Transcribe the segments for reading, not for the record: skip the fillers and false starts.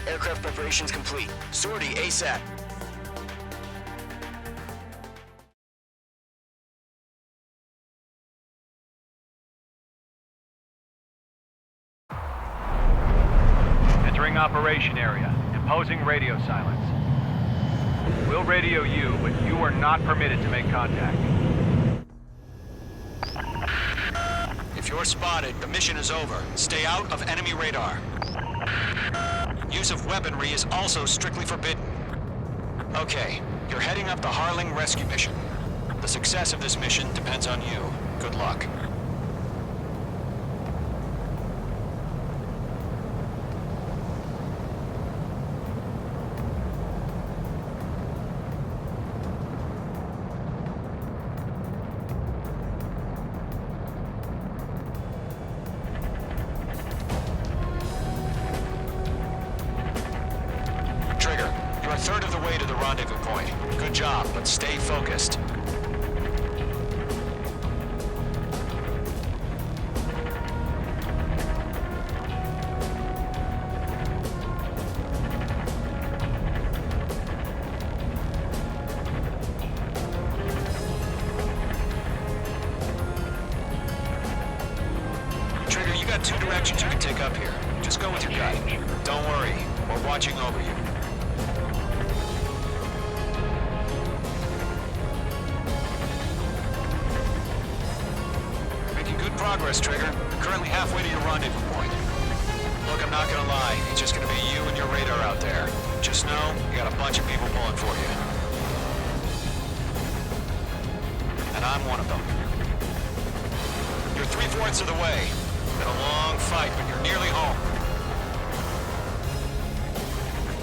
Aircraft preparations complete. Sortie ASAP. Entering operation area. Imposing radio silence. We'll radio you, but you are not permitted to make contact. If you're spotted, the mission is over. Stay out of enemy radar. Use of weaponry is also strictly forbidden. Okay, you're heading up the Harling rescue mission. The success of this mission depends on you. Good luck. You're a third of the way to the rendezvous point. Good job, but stay focused. Trigger, you got two directions you can take up here. Just go with your gut. Don't worry, we're watching over you. Progress, Trigger. You're currently halfway to your rendezvous point. Look, I'm not gonna lie. It's just gonna be you and your radar out there. Just know, you got a bunch of people pulling for you. And I'm one of them. You're 3/4 of the way. Been a long fight, but you're nearly home.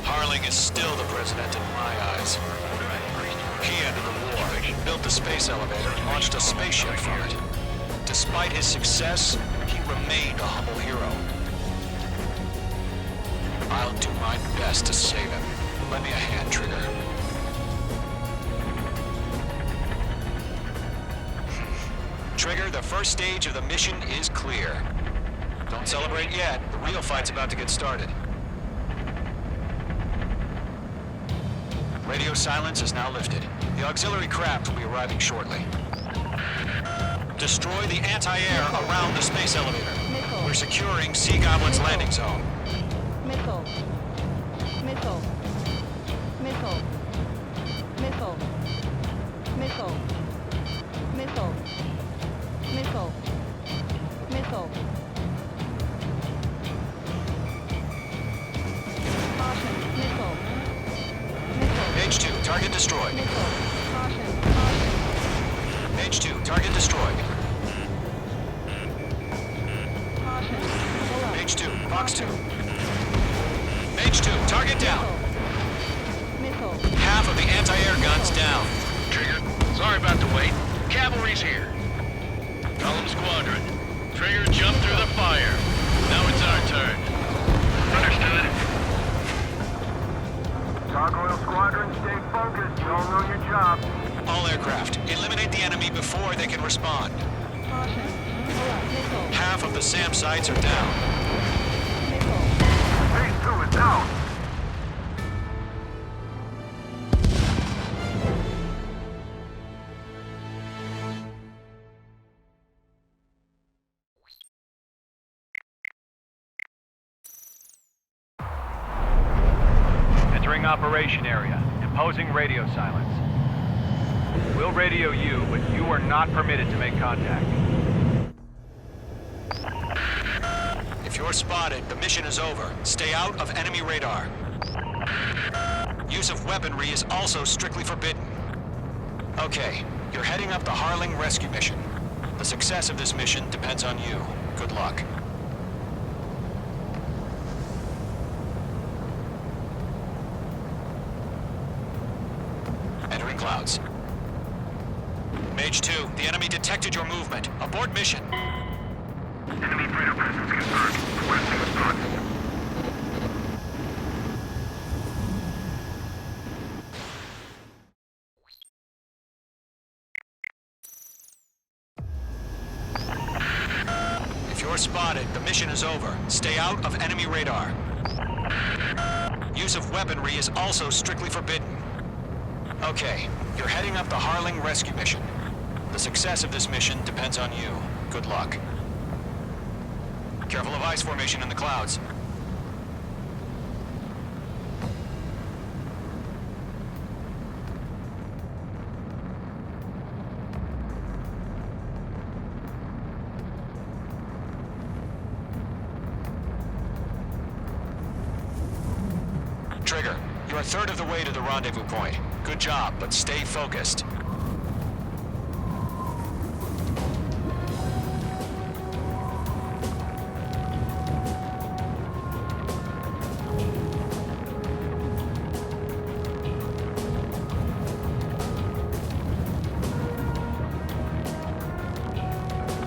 Harling is still the president in my eyes. He ended the war, built the space elevator, and launched a spaceship from it. Despite his success, he remained a humble hero. I'll do my best to save him. Lend me a hand, Trigger. Trigger, the first stage of the mission is clear. Don't celebrate yet. The real fight's about to get started. Radio silence is now lifted. The auxiliary craft will be arriving shortly. Destroy the anti-air around the space elevator. We're securing Sea Goblin's landing zone. Missile. Missile. Missile. Missile. Missile. Missile. Missile. Missile. Caution. Missile. Missile. Page 2, target destroyed. Missile. Caution. Caution. Page 2, target destroyed. Caution. Pull up. Page 2, box 2. Page 2, target down. Missile. Half of the anti-air guns down. Trigger, sorry about the wait. Cavalry's here. Column Squadron. Trigger jumped through the fire. Now it's our turn. Understood. Gargoyle Squadron, stay focused. You all know your job. All aircraft, eliminate the enemy before they can respond. Caution. Pull up. Missile. Half of the SAM sites are down. Missile. Phase 2 is down. Entering operation area. Imposing radio silence. We'll radio you, but you are not permitted to make contact. If you're spotted, the mission is over. Stay out of enemy radar. Use of weaponry is also strictly forbidden. Okay, you're heading up the Harling rescue mission. The success of this mission depends on you. Good luck. Entering clouds. Mage 2, the enemy detected your movement. Abort mission. Enemy freighter presence confirmed. Requesting response. If you're spotted, the mission is over. Stay out of enemy radar. Use of weaponry is also strictly forbidden. Okay, you're heading up the Harling rescue mission. The success of this mission depends on you. Good luck. Careful of ice formation in the clouds. Trigger, you're a third of the way to the rendezvous point. Good job, but stay focused.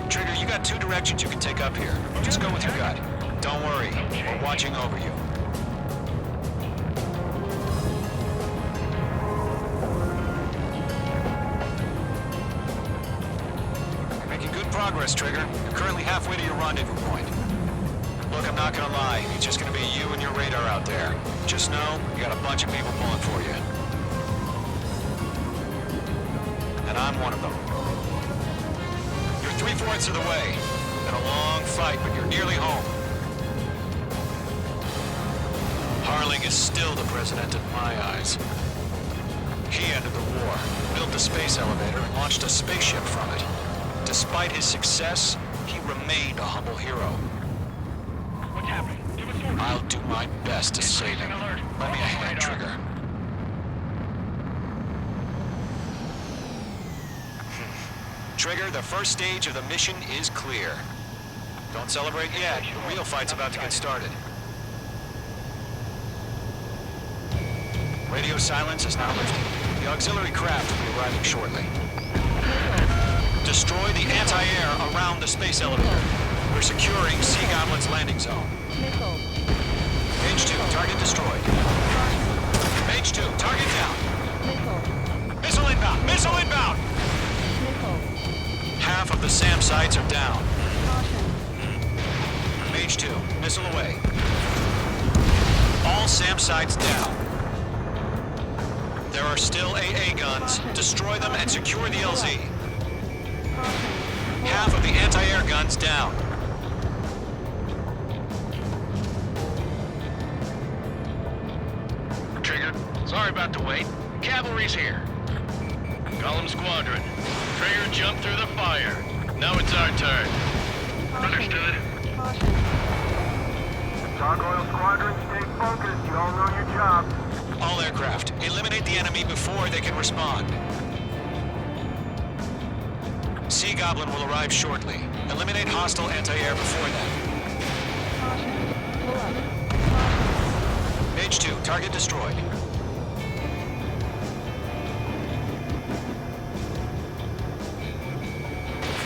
Trigger, you got two directions you can take up here. Just go with your gut. Don't worry, we're watching over you. Progress, Trigger. You're currently halfway to your rendezvous point. Look, I'm not gonna lie. It's just gonna be you and your radar out there. Just know, you got a bunch of people pulling for you. And I'm one of them. You're 3/4 of the way. Been a long fight, but you're nearly home. Harling is still the president in my eyes. He ended the war, built the space elevator, and launched a spaceship from it. Despite his success, he remained a humble hero. What's happening? Give us orders. I'll do my best to save him. Lend me a hand, Trigger. Trigger, the first stage of the mission is clear. Don't celebrate yet. The real fight's about to get started. Radio silence is now lifted. The auxiliary craft will be arriving shortly. Destroy the anti-air around the space elevator. We're securing Sea Goblin's landing zone. Missile. Mage 2, target destroyed. Mage 2, target down. Missile. Missile inbound! Missile inbound! Missile. Half of the SAM sites are down. Caution. Mage 2, missile away. All SAM sites down. There are still AA guns. Destroy them and secure the LZ. Half of the anti-air guns down. Trigger, sorry about the wait. Cavalry's here. Column Squadron. Traeger jumped through the fire. Now it's our turn. Understood. Caution. Gargoyle Squadron, stay focused. You all know your job. All aircraft, eliminate the enemy before they can respond. Sea Goblin will arrive shortly. Eliminate hostile anti-air before that. Caution. Pull up. Mage 2, target destroyed.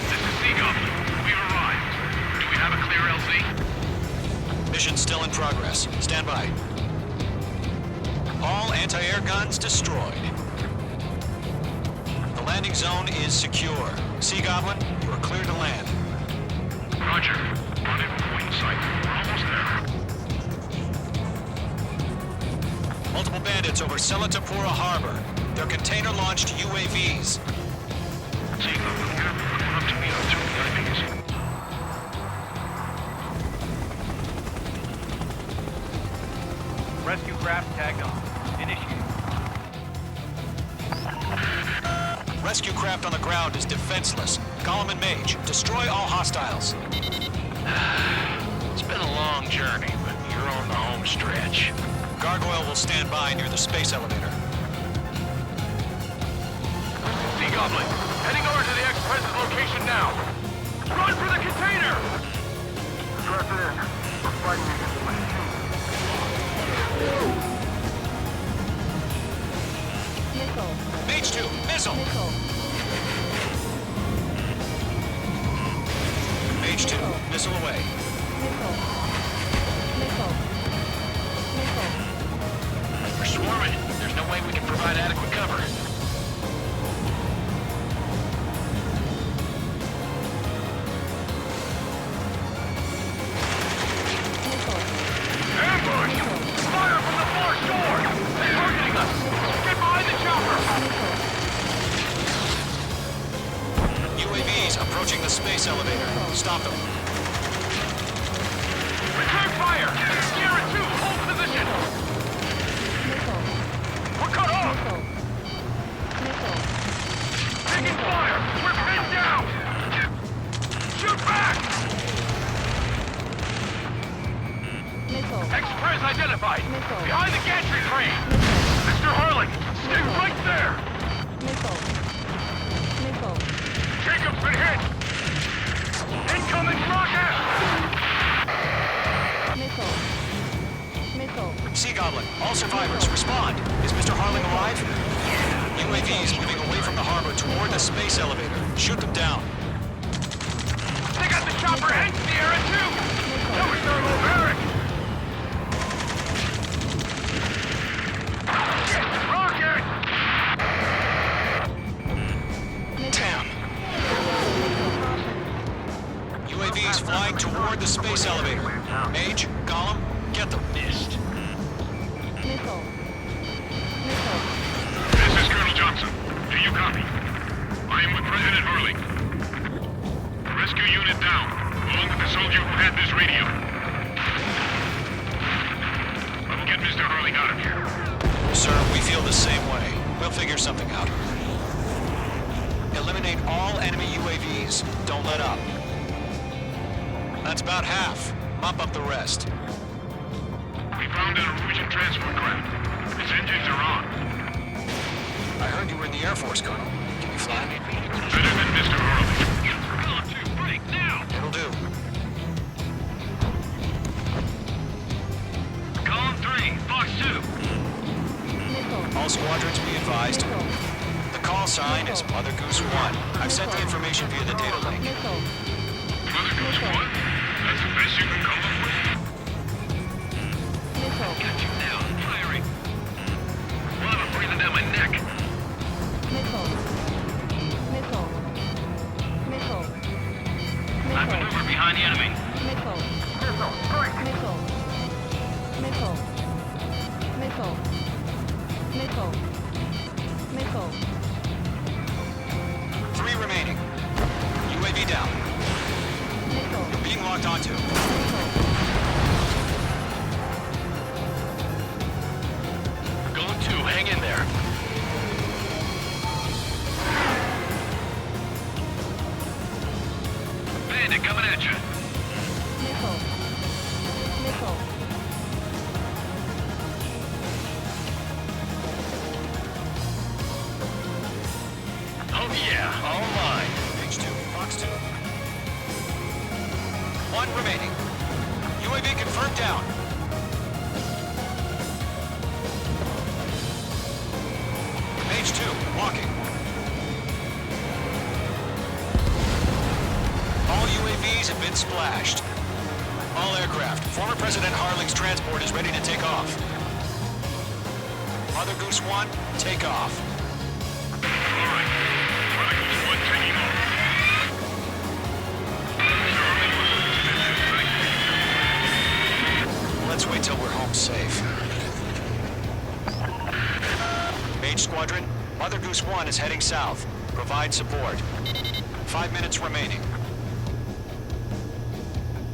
This is Sea Goblin. We've arrived. Do we have a clear LZ? Mission still in progress. Stand by. All anti-air guns destroyed. The landing zone is secure. Sea Goblin, you are clear to land. Roger. Rendezvous point in sight. We're almost there. Multiple bandits over Selatapura Harbor. They're container-launched UAVs. Sea Goblin here. Report up to me on 2 UAVs. Rescue craft tagged on. Initiate. Rescue craft on the ground is defenseless. Column and Mage, destroy all hostiles. It's been a long journey, but you're on the home stretch. Gargoyle will stand by near the space elevator. Sea Goblin, heading over to the ex-president's location now. Run for the container! Stress it in. We're fighting against the machine. Missile. Mage 2, missile! Missile. Mage 2, missile away. Missile. Missile. Missile. We're swarming. There's no way we can provide adequate cover. Missile. Ambush! Fire from the force approaching the space elevator. Stop them. Return fire! Sierra 2, hold position! Missile. We're cut off! Missile. Taking fire! We're pinned down! Shoot back! Missile. Express identified! Missile. Behind the gantry crane! Missile. Mr. Harling, stay right there! Missile. Missile. Jacob's been hit! Incoming rocket! Missile. Missile. Sea Goblin, all survivors, respond. Is Mr. Harling alive? UAVs moving away from the harbor toward the space elevator. Shoot them down. They got the chopper and Sierra too! That was their low barrack! Shit! Rocket! Tam. UAVs flying toward the space elevator. Mage, Gollum, get them. Missed. Missile. Missile. This is Colonel Johnson. Do you copy? I am with President Hurley. Rescue unit down, along with the soldier who had this radio. I will get Mr. Hurley out of here. Sir, we feel the same way. We'll figure something out. Eliminate all enemy UAVs. Don't let up. That's about half. Mop up the rest. We found a Norwegian transport craft. Its engines are on. I heard you were in the Air Force, Colonel. Can you fly? Better than Mr. Hurley. Column 2, break now! It'll do. Column 3, Fox 2. Missile. All squadrons be advised. Missile. The call sign is Mother Goose 1. I've sent the information via the data link. Missile. Mother Goose 1? That's the best you can come up with? Missile. Got you now, firing. One of them breathing down my neck. Missile. Missile. Missile. I Missile. maneuver behind the enemy. Missile. Missile. Missile. Missile. Missile. Missile. 3 remaining. UAV down. Missile. You're being locked onto. Going 2, hang in there. Bandit coming at you. Missile. Missile. Oh yeah, all mine. Page 2, Fox 2. 1 remaining. UAV confirmed down. Page 2, walking. All UAVs have been splashed. All aircraft. Former President Harling's transport is ready to take off. Mother Goose 1, take off. All right. Mother Goose 1 taking off. Mr. Hurley, Let's wait till we're home safe. Mage Squadron, Mother Goose 1 is heading south. Provide support. 5 minutes remaining.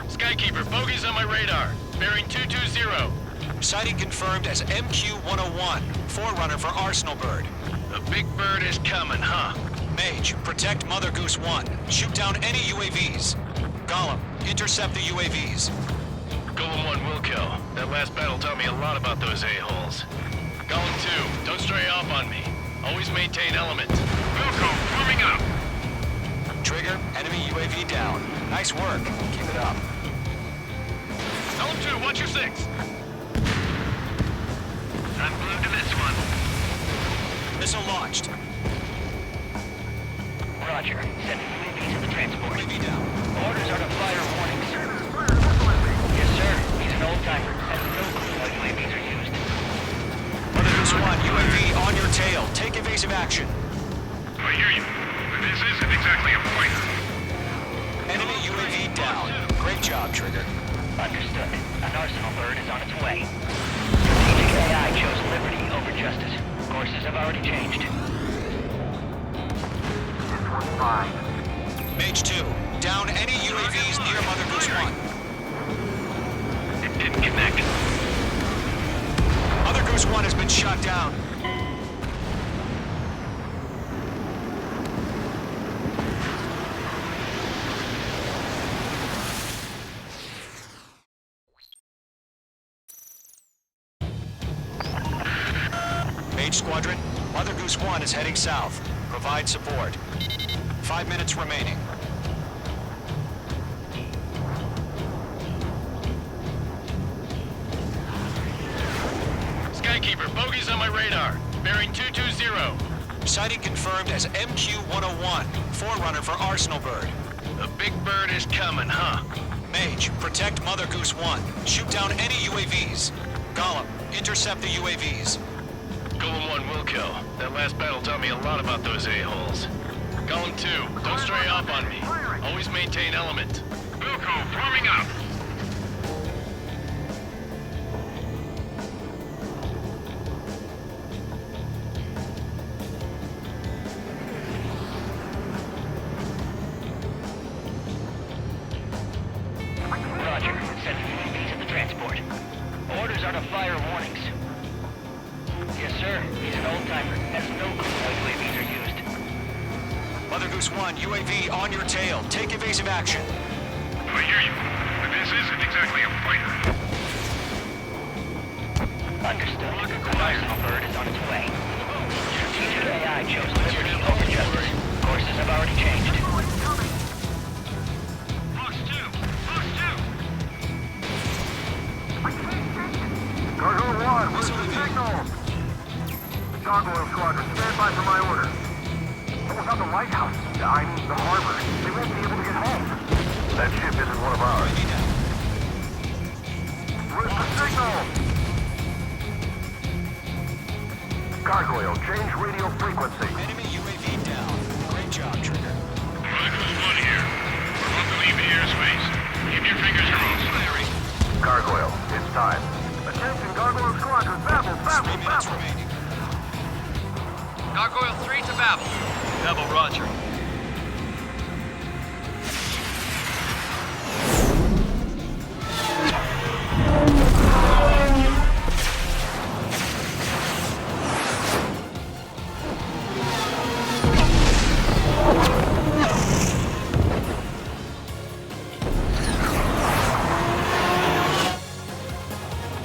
Skykeeper, bogeys on my radar. Bearing 220. Sighting confirmed as MQ-101, forerunner for Arsenal Bird. The big bird is coming, huh? Mage, protect Mother Goose 1. Shoot down any UAVs. Gollum, intercept the UAVs. Golem 1 will kill. That last battle taught me a lot about those a-holes. Golem 2, don't stray off on me. Always maintain element. Wilco, warming up. Trigger, enemy UAV down. Nice work. Keep it up. Golem 2, watch your 6. I'm glued to this one. Missile launched. Roger. Sending UAV to the transport. UAV down. Orders are to fire warnings. Yes, sir. He's an old-timer. Has no clue how UAVs are used. Mother Goose 1, UAV on your tail. Take evasive action. I hear you. This isn't exactly a fighter. Enemy UAV down. Great job, Trigger. Understood. An Arsenal bird is on its way. Strategic AI chose liberty over justice. Courses have already changed. This one's 5. Mage 2, down any UAVs near Mother Goose 1. It didn't connect. Mother Goose 1 has been shot down. Mage Squadron, Mother Goose 1 is heading south. Provide support. 5 minutes remaining. Skykeeper, bogey's on my radar. Bearing 220. Sighting confirmed as MQ-101, forerunner for Arsenal Bird. The big bird is coming, huh? Mage, protect Mother Goose 1. Shoot down any UAVs. Gollum, intercept the UAVs. Golem 1 will kill. That last battle taught me a lot about those a-holes. Golem 2, don't stray off on me. Always maintain element. Wilco, forming up. Roger. Sending UAVs at the transport. Orders are to fire warnings. Yes, sir. He's an old-timer. Has no clue how UAVs are used. Mother Goose 1, UAV on your tail. Take evasive action. I hear you, but this isn't exactly a fighter. Understood. The Arsenal Bird is on its way. Strategic AI chose liberty over justice. Courses have already changed. Fox 2! Fox 2! Gargoyle 1, where's the signal? Gargoyle Squadron, stand by for my order. What about the lighthouse? I mean, the harbor. They won't be able to get home. That ship isn't one of ours. Where's the signal? Gargoyle, change radio frequency. Enemy UAV down. Great job, Trigger. Mother Goose 1 here. We're about to leave the airspace. Keep your fingers crossed. Gargoyle, it's time. Attention, Gargoyle Squadron, Babel, 3 minutes Babel! remaining. Gargoyle 3 to Babel. Double roger.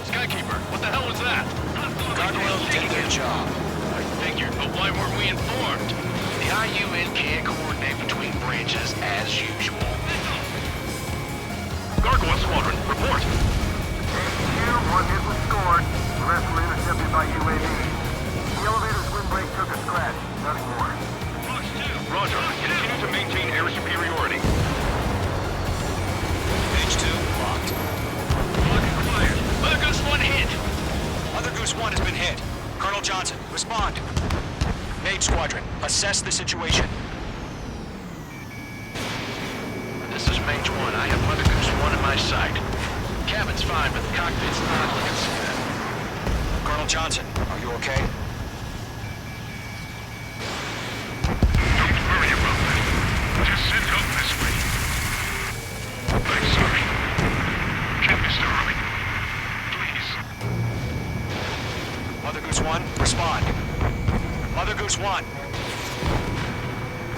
Skykeeper, what the hell was that? Gargoyle did their job. I figured, but why weren't we informed? The IUN can't coordinate between branches as usual. Gargoyle Squadron, report. Here, one hit was scored. The rest were intercepted by UAV. The elevator's windbreak took a scratch. Nothing more. Fox 2! Roger. Continue to maintain air superiority. Mage 2, locked. Blocking fire. Mother Goose 1 hit. Mother Goose 1 has been hit. Colonel Johnson, respond. Mage Squadron, assess the situation. This is Mage 1. I have Mother Goose 1 in my sight. Cabin's fine, but the cockpit's not. Look and see that. Colonel Johnson, are you okay? Don't worry about that. Just send help this way. I'm sorry. Get Mr. Harley. Please. Mother Goose 1, respond. Mother Goose 1.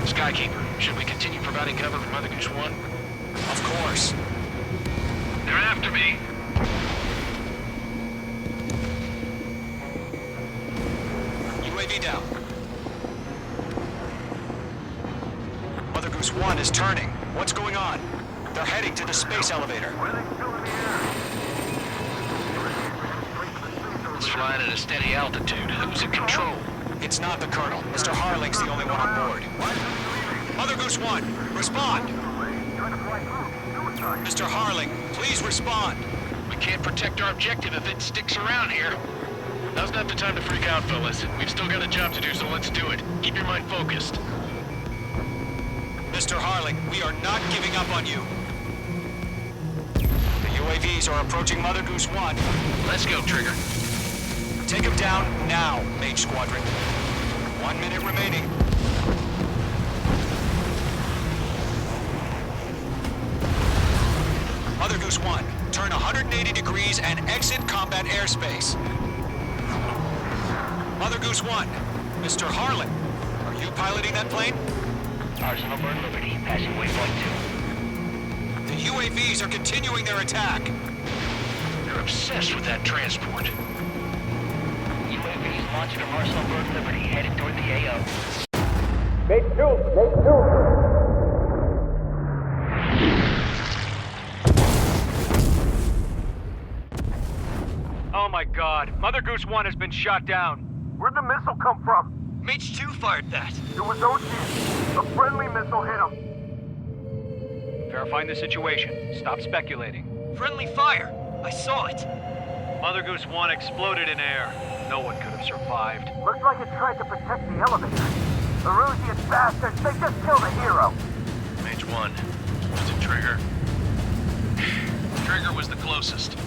Skykeeper, should we continue providing cover for Mother Goose 1? Of course. They're after me. UAV down. Mother Goose 1 is turning. What's going on? They're heading to the space elevator. It's flying at a steady altitude. Who's in control? It's not the Colonel. Mr. Harling's the only one on board. Mother Goose 1, respond. Mr. Harling, please respond. We can't protect our objective if it sticks around here. Now's not the time to freak out, fellas. We've still got a job to do, so let's do it. Keep your mind focused. Mr. Harling, we are not giving up on you. The UAVs are approaching Mother Goose 1. Let's go, Trigger. Take him down now, Mage Squadron. 1 minute remaining. Goose 1, turn 180 degrees and exit combat airspace. Mother Goose 1, Mr. Harlan, are you piloting that plane? Arsenal Bird Liberty, passing waypoint 2. The UAVs are continuing their attack. They're obsessed with that transport. UAVs launched from Arsenal Bird Liberty, headed toward the AO. Oh my god, Mother Goose 1 has been shot down. Where'd the missile come from? Mage 2 fired that. It was OG. A friendly missile hit him. Verifying the situation. Stop speculating. Friendly fire. I saw it. Mother Goose 1 exploded in air. No one could have survived. Looks like it tried to protect the elevator. The Rusian bastards, they just killed a hero. Mage 1. Was it Trigger? Trigger was the closest.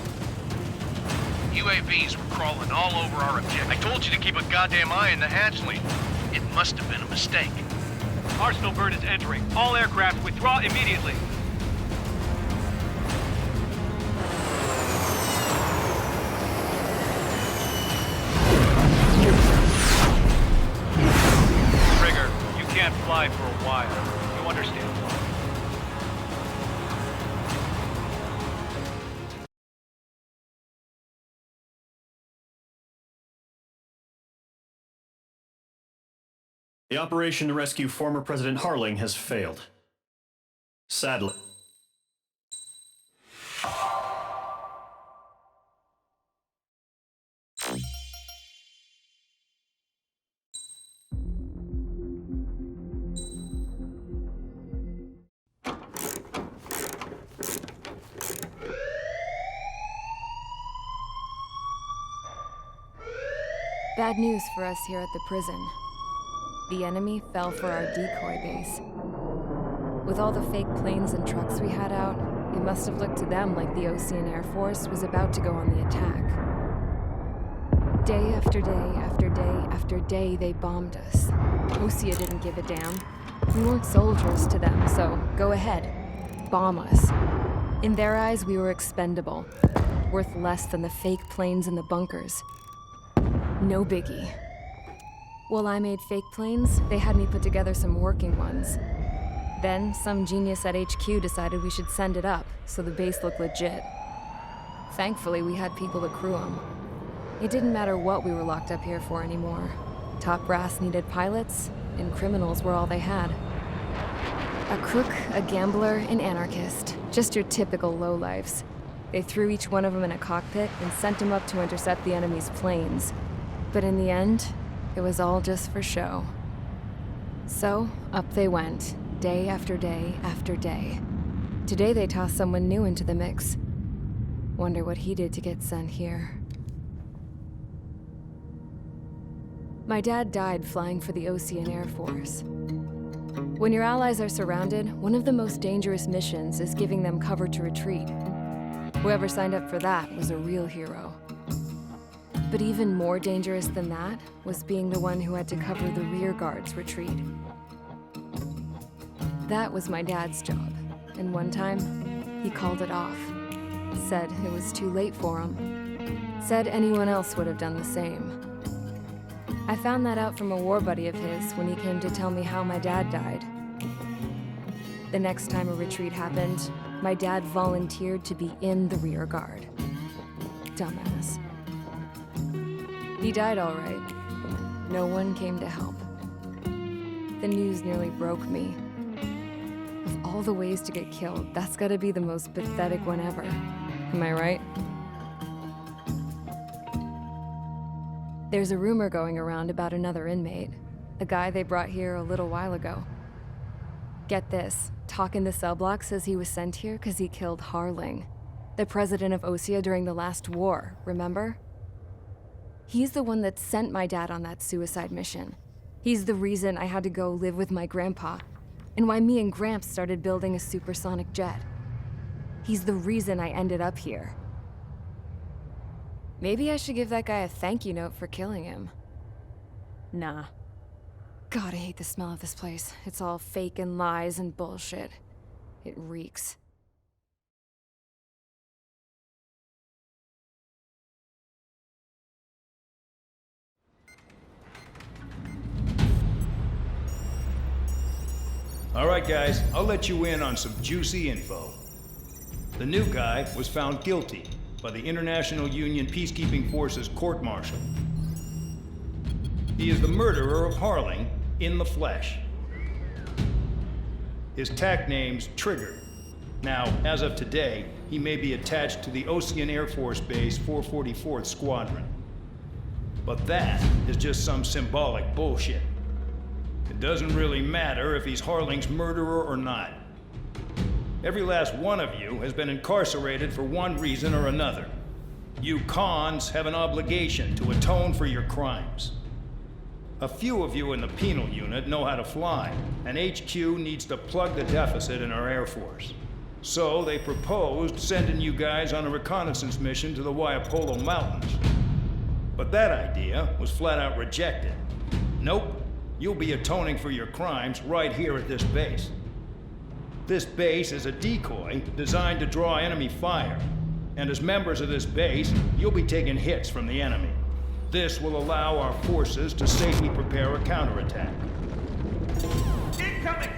UAVs were crawling all over our objective. I told you to keep a goddamn eye on the hatchling. It must have been a mistake. Arsenal Bird is entering. All aircraft withdraw immediately. Trigger, you can't fly for a while. You understand why. The operation to rescue former President Harling has failed. Sadly. Bad news for us here at the prison. The enemy fell for our decoy base. With all the fake planes and trucks we had out, it must have looked to them like the Ocean Air Force was about to go on the attack. Day after day after day after day, they bombed us. Osea didn't give a damn. We weren't soldiers to them, so go ahead. Bomb us. In their eyes, we were expendable. Worth less than the fake planes in the bunkers. No biggie. While I made fake planes, they had me put together some working ones. Then, some genius at HQ decided we should send it up, so the base looked legit. Thankfully, we had people to crew them. It didn't matter what we were locked up here for anymore. Top brass needed pilots, and criminals were all they had. A crook, a gambler, an anarchist. Just your typical lowlifes. They threw each one of them in a cockpit and sent them up to intercept the enemy's planes. But in the end, it was all just for show. So, up they went, day after day after day. Today they tossed someone new into the mix. Wonder what he did to get sent here. My dad died flying for the Ocean Air Force. When your allies are surrounded, one of the most dangerous missions is giving them cover to retreat. Whoever signed up for that was a real hero. But even more dangerous than that was being the one who had to cover the rear guard's retreat. That was my dad's job, and one time, he called it off. Said it was too late for him. Said anyone else would have done the same. I found that out from a war buddy of his when he came to tell me how my dad died. The next time a retreat happened, my dad volunteered to be in the rear guard. Dumbass. He died all right. No one came to help. The news nearly broke me. Of all the ways to get killed, that's gotta be the most pathetic one ever. Am I right? There's a rumor going around about another inmate. A guy they brought here a little while ago. Get this, Talk in the cell block says he was sent here because he killed Harling, the president of Osea during the last war, remember? He's the one that sent my dad on that suicide mission. He's the reason I had to go live with my grandpa, and why me and Gramps started building a supersonic jet. He's the reason I ended up here. Maybe I should give that guy a thank you note for killing him. Nah. God, I hate the smell of this place. It's all fake and lies and bullshit. It reeks. All right, guys, I'll let you in on some juicy info. The new guy was found guilty by the International Union Peacekeeping Forces court-martial. He is the murderer of Harling in the flesh. His TAC name's Trigger. Now, as of today, he may be attached to the Ocean Air Force Base 444th Squadron. But that is just some symbolic bullshit. It doesn't really matter if he's Harling's murderer or not. Every last one of you has been incarcerated for one reason or another. You cons have an obligation to atone for your crimes. A few of you in the penal unit know how to fly, and HQ needs to plug the deficit in our Air Force. So they proposed sending you guys on a reconnaissance mission to the Waiapolo Mountains. But that idea was flat out rejected. Nope, you'll be atoning for your crimes right here at this base. This base is a decoy designed to draw enemy fire, and as members of this base, you'll be taking hits from the enemy. This will allow our forces to safely prepare a counterattack. Incoming!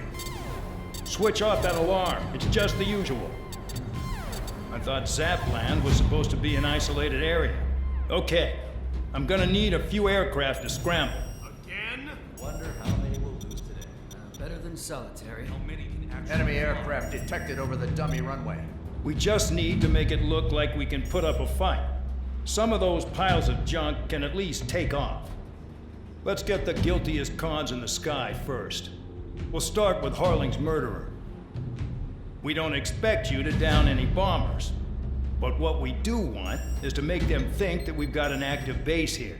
Switch off that alarm. It's just the usual. I thought Zapland was supposed to be an isolated area. Okay, I'm gonna need a few aircraft to scramble. Again? Wonder how many we'll lose today. Better than solitary. How many can actually... Enemy aircraft detected over the dummy runway. We just need to make it look like we can put up a fight. Some of those piles of junk can at least take off. Let's get the guiltiest cons in the sky first. We'll start with Harling's murderer. We don't expect you to down any bombers, but what we do want is to make them think that we've got an active base here.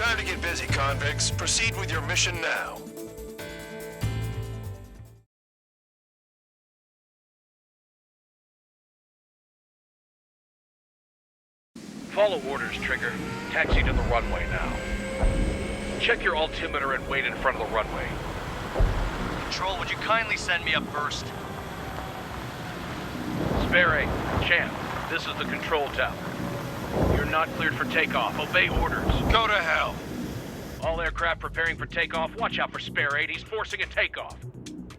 Time to get busy, convicts. Proceed with your mission now. Follow orders, Trigger. Taxi to the runway now. Check your altimeter and wait in front of the runway. Control, would you kindly send me up first? Spare 8, Champ, this is the control tower. You're not cleared for takeoff. Obey orders. Go to hell. All aircraft preparing for takeoff. Watch out for Spare 8. He's forcing a takeoff.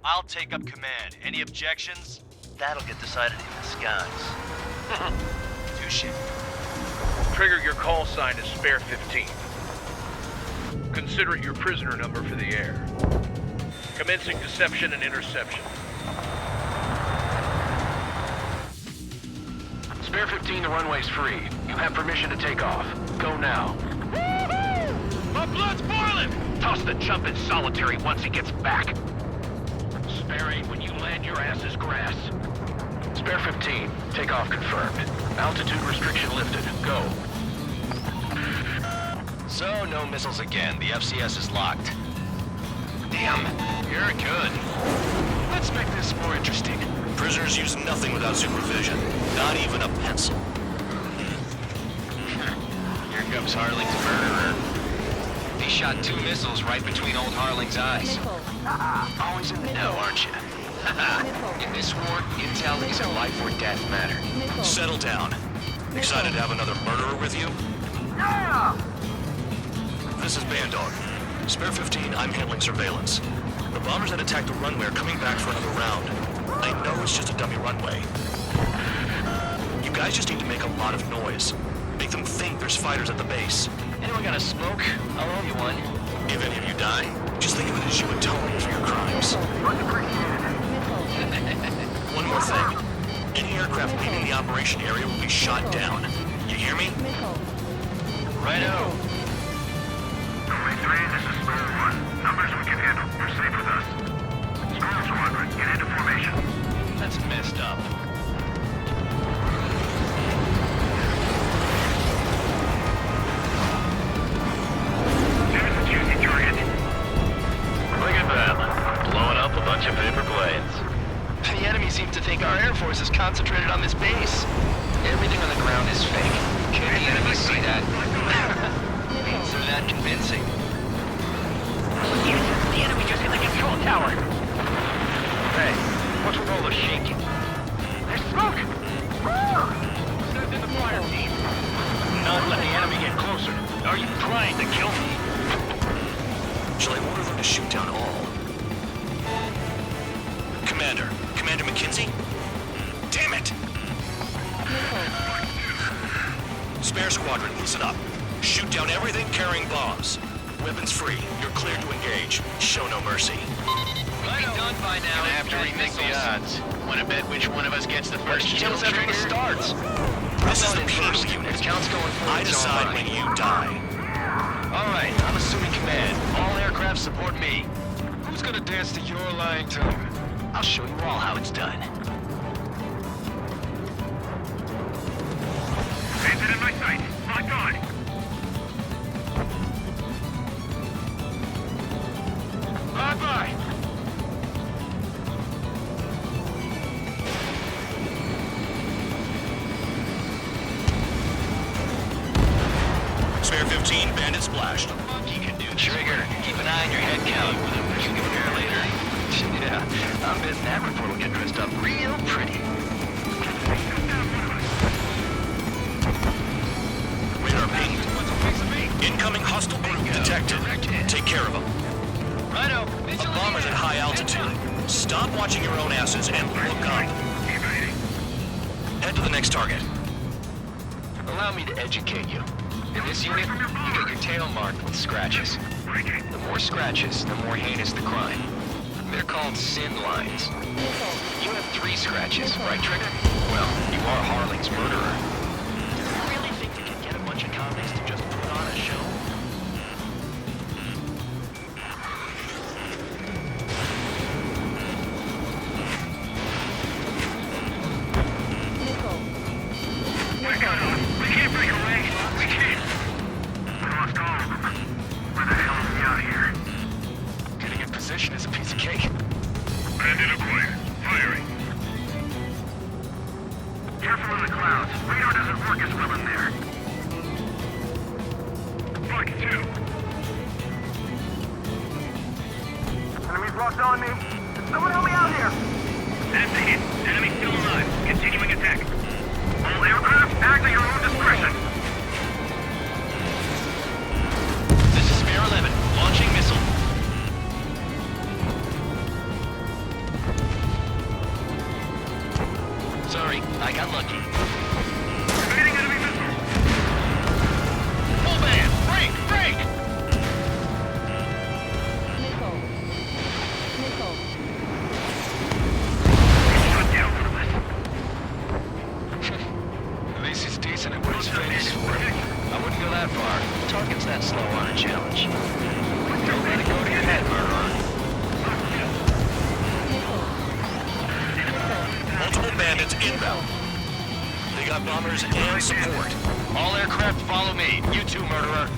I'll take up command. Any objections? That'll get decided in the skies. Touche. Trigger, your call sign is Spare 15. Consider it your prisoner number for the air. Commencing deception and interception. Spare 15, the runway's free. You have permission to take off. Go now. Woohoo! My blood's boiling! Toss the jump in solitary once he gets back. Spare 8, when you land, your ass is grass. Spare 15, takeoff confirmed. Altitude restriction lifted. Go. So, no missiles again. The FCS is locked. Damn, you're good. Let's make this more interesting. Prisoners use nothing without supervision. Not even a pencil. Here comes Harling's murderer. He shot 2 missiles right between old Harling's eyes. Always in the know, aren't you? In this war, intel is a life or death matter. Settle down. Excited to have another murderer with you? Yeah! This is Vanguard. Spare 15, I'm handling surveillance. The bombers that attacked the runway are coming back for another round. I know it's just a dummy runway. You guys just need to make a lot of noise. Make them think there's fighters at the base. Anyone got a smoke? I'll owe you one. If any of you die, just think of it as you atone for your crimes. Much appreciated. One more thing. Any aircraft leaving the operation area will be shot down. You hear me? Righto. Only 3, this is Spur 1. Numbers we can handle. You're safe with us. Squirrel Squadron, get into formation. That's messed up. There's a juicy target. Look at them. Blowing up a bunch of paper planes. The enemy seems to think our Air Force is concentrated on this base. Everything on the ground is fake. Can the enemy see that? Means they're that convincing. The enemy just hit the control tower. Hey, what's with all the shaking? There's smoke! Send in the fire team. Not let the enemy get closer. Are you trying to kill me? Shall I order them to shoot down all? Commander McKinsey? Damn it! Spare squadron, listen up. Shoot down everything carrying bombs. Weapons free. You're cleared to engage. Show no mercy. Right done by now. Gonna have to remake the odds. Wanna bet which one of us gets the first kill after this starts? This is the penal unit. Count's going for I decide when you die. Alright, I'm assuming command. All aircraft support me. Who's gonna dance to your lying tongue? I'll show you all how it's done. Painted in my sight. Locked on. Bye-bye. Spare 15, bandit splashed. You can do this. Trigger, keep an eye on your head count. You can compare later. Yeah, I'm betting that report will get dressed up real pretty. Radar pinged. Incoming hostile group detected. Take care of them. Righto. A bomber's at high altitude. Stop watching your own asses and look up. Head to the next target. Allow me to educate you. In this unit, you get your tail marked with scratches. The more scratches, the more heinous the crime. They're called sin lines. You have 3 scratches, right, Trigger? Well, you are Harling's murderer. Do you really think you can get a bunch of convicts to just put on a show? We can't break away. We can't. We lost all of them. Bandit acquired. Firing. Careful in the clouds. Radar doesn't work as well in there. Fuck, two. Enemies locked on me. Someone help me out here. That's a hit. Enemy still alive. Continuing attack. All aircraft, act at your own discretion. This is Spare 11, launching missile. Sorry, I got lucky. Evading enemy missile. Full band, break, break! Shut down for this. At least he's decent at what he's famous for. I wouldn't go that far. Target's that slow on a challenge. Don't let it go to your head, Murderer. Multiple bandits inbound. They got bombers and support. All aircraft follow me. You too, Murderer.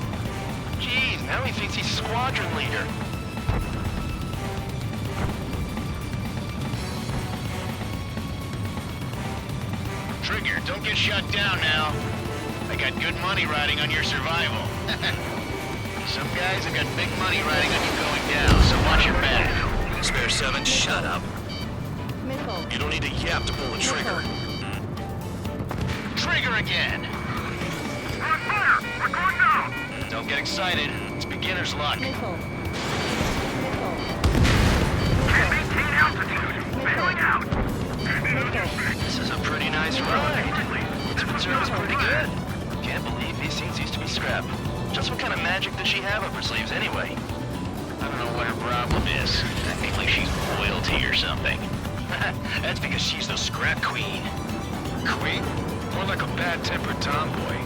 Jeez, now he thinks he's squadron leader. Trigger, don't get shut down now. I got good money riding on your survival. Some guys have got big money riding on you going down, so watch your back. Spare 7, shut up. You don't need a yap to pull the trigger. Trigger again! We're on fire! We're going down! Don't get excited. It's beginner's luck. Can't maintain altitude! Bailing out! This is a pretty nice ride. Its reserve is pretty good. Can't believe these things used to be scrap. Just what kind of magic does she have up her sleeves anyway? I don't know what her problem is. I feel like she's royalty or something. That's because she's the scrap queen. Queen? More like a bad-tempered tomboy.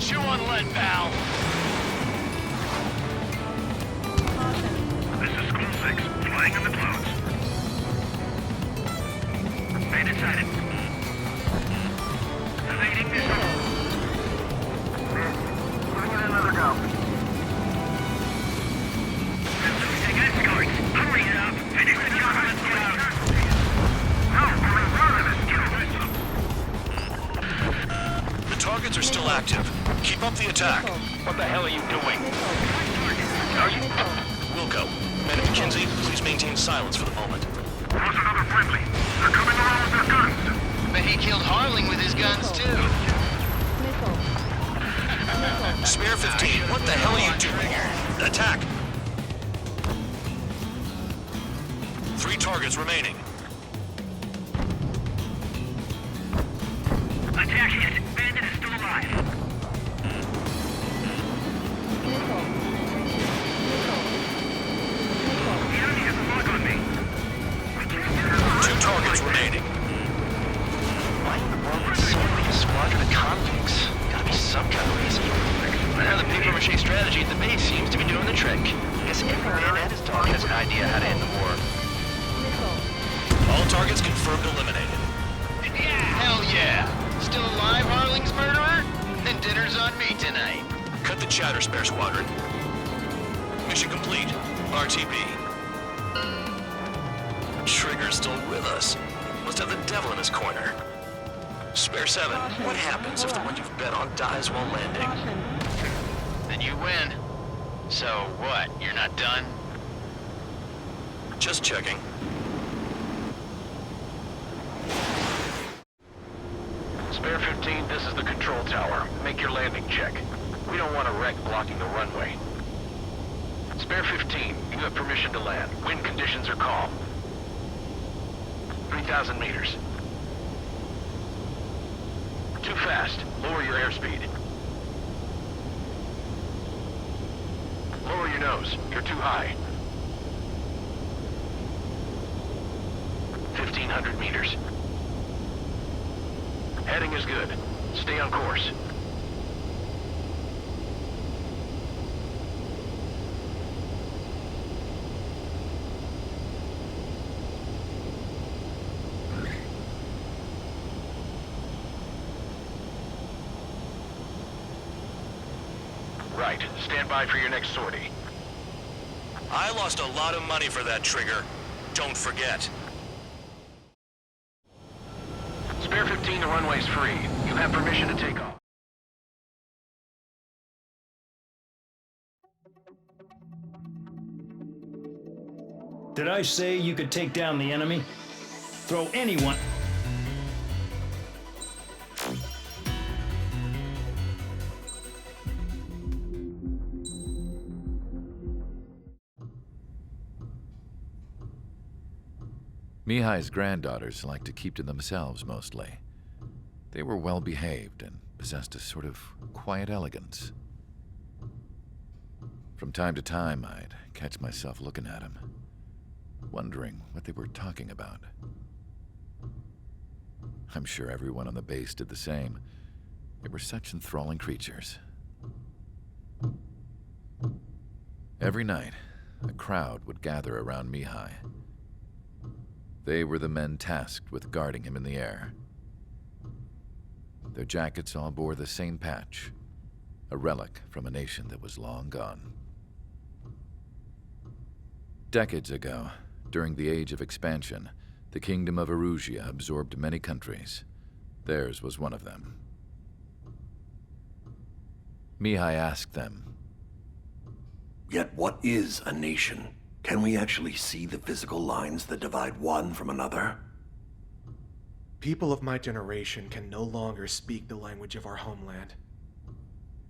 Chew on lead, pal. This is School 6, flying in the clouds. Bandit sighted. Evading missile. Giving it another go. Losing escorts. Hurry it up. Finish the job and let's get out. No, we're in front of this. The targets are still active. Keep up the attack. What the hell are you doing? Are you... Wilco, Man at McKinsey, please maintain silence for the moment. Lost another friendly. They're coming around with their guns. But he killed Harling with his guns, too. Spare 15, what the hell are you doing? Attack! 3 targets remaining. Attack hit. Bandit is still alive. The enemy has a lock on me. 2 targets remaining. Why in the world would someone lead a squadron of convicts? Gotta be some kind of reason. Now the papier-mâché strategy at the base seems to be doing the trick. Guess everyone and his dog has an idea how to end the war. All targets confirmed eliminated. Hell yeah! Still alive, Harling's murderer? Then dinner's on me tonight. Cut the chatter, Spare Squadron. Mission complete. RTB. Trigger's still with us. Must have the devil in his corner. Spare 7, what happens if the one you've bet on dies while landing? Then you win. So what, you're not done? Just checking. Spare 15, this is the control tower. Make your landing check. We don't want a wreck blocking the runway. Spare 15, you have permission to land. Wind conditions are calm. 3,000 meters. Too fast. Lower your airspeed. Lower your nose. You're too high. 1,500 meters. Heading is good. Stay on course. Right. Stand by for your next sortie. I lost a lot of money for that trigger. Don't forget. Spare 15, the runway's free. You have permission to take off. Did I say you could take down the enemy? Throw anyone... Mihai's granddaughters liked to keep to themselves mostly. They were well behaved and possessed a sort of quiet elegance. From time to time, I'd catch myself looking at them, wondering what they were talking about. I'm sure everyone on the base did the same. They were such enthralling creatures. Every night, a crowd would gather around Mihai. They were the men tasked with guarding him in the air. Their jackets all bore the same patch, a relic from a nation that was long gone. Decades ago, during the Age of Expansion, the Kingdom of Erusia absorbed many countries. Theirs was one of them. Mihai asked them, "Yet what is a nation? Can we actually see the physical lines that divide one from another?" People of my generation can no longer speak the language of our homeland.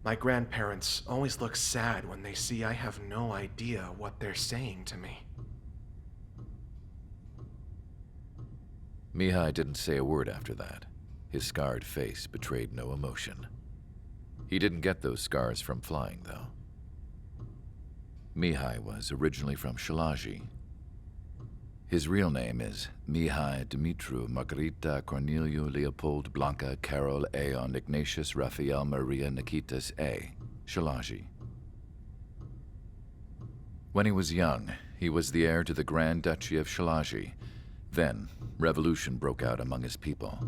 My grandparents always look sad when they see I have no idea what they're saying to me. Mihai didn't say a word after that. His scarred face betrayed no emotion. He didn't get those scars from flying, though. Mihai was originally from Shalaji. His real name is Mihai Dumitru Margarita Corneliu Leopold Blanca Carol Aeon Ignatius Raphael Maria Nikitas A. Shalaji. When he was young, he was the heir to the Grand Duchy of Shalaji. Then, revolution broke out among his people.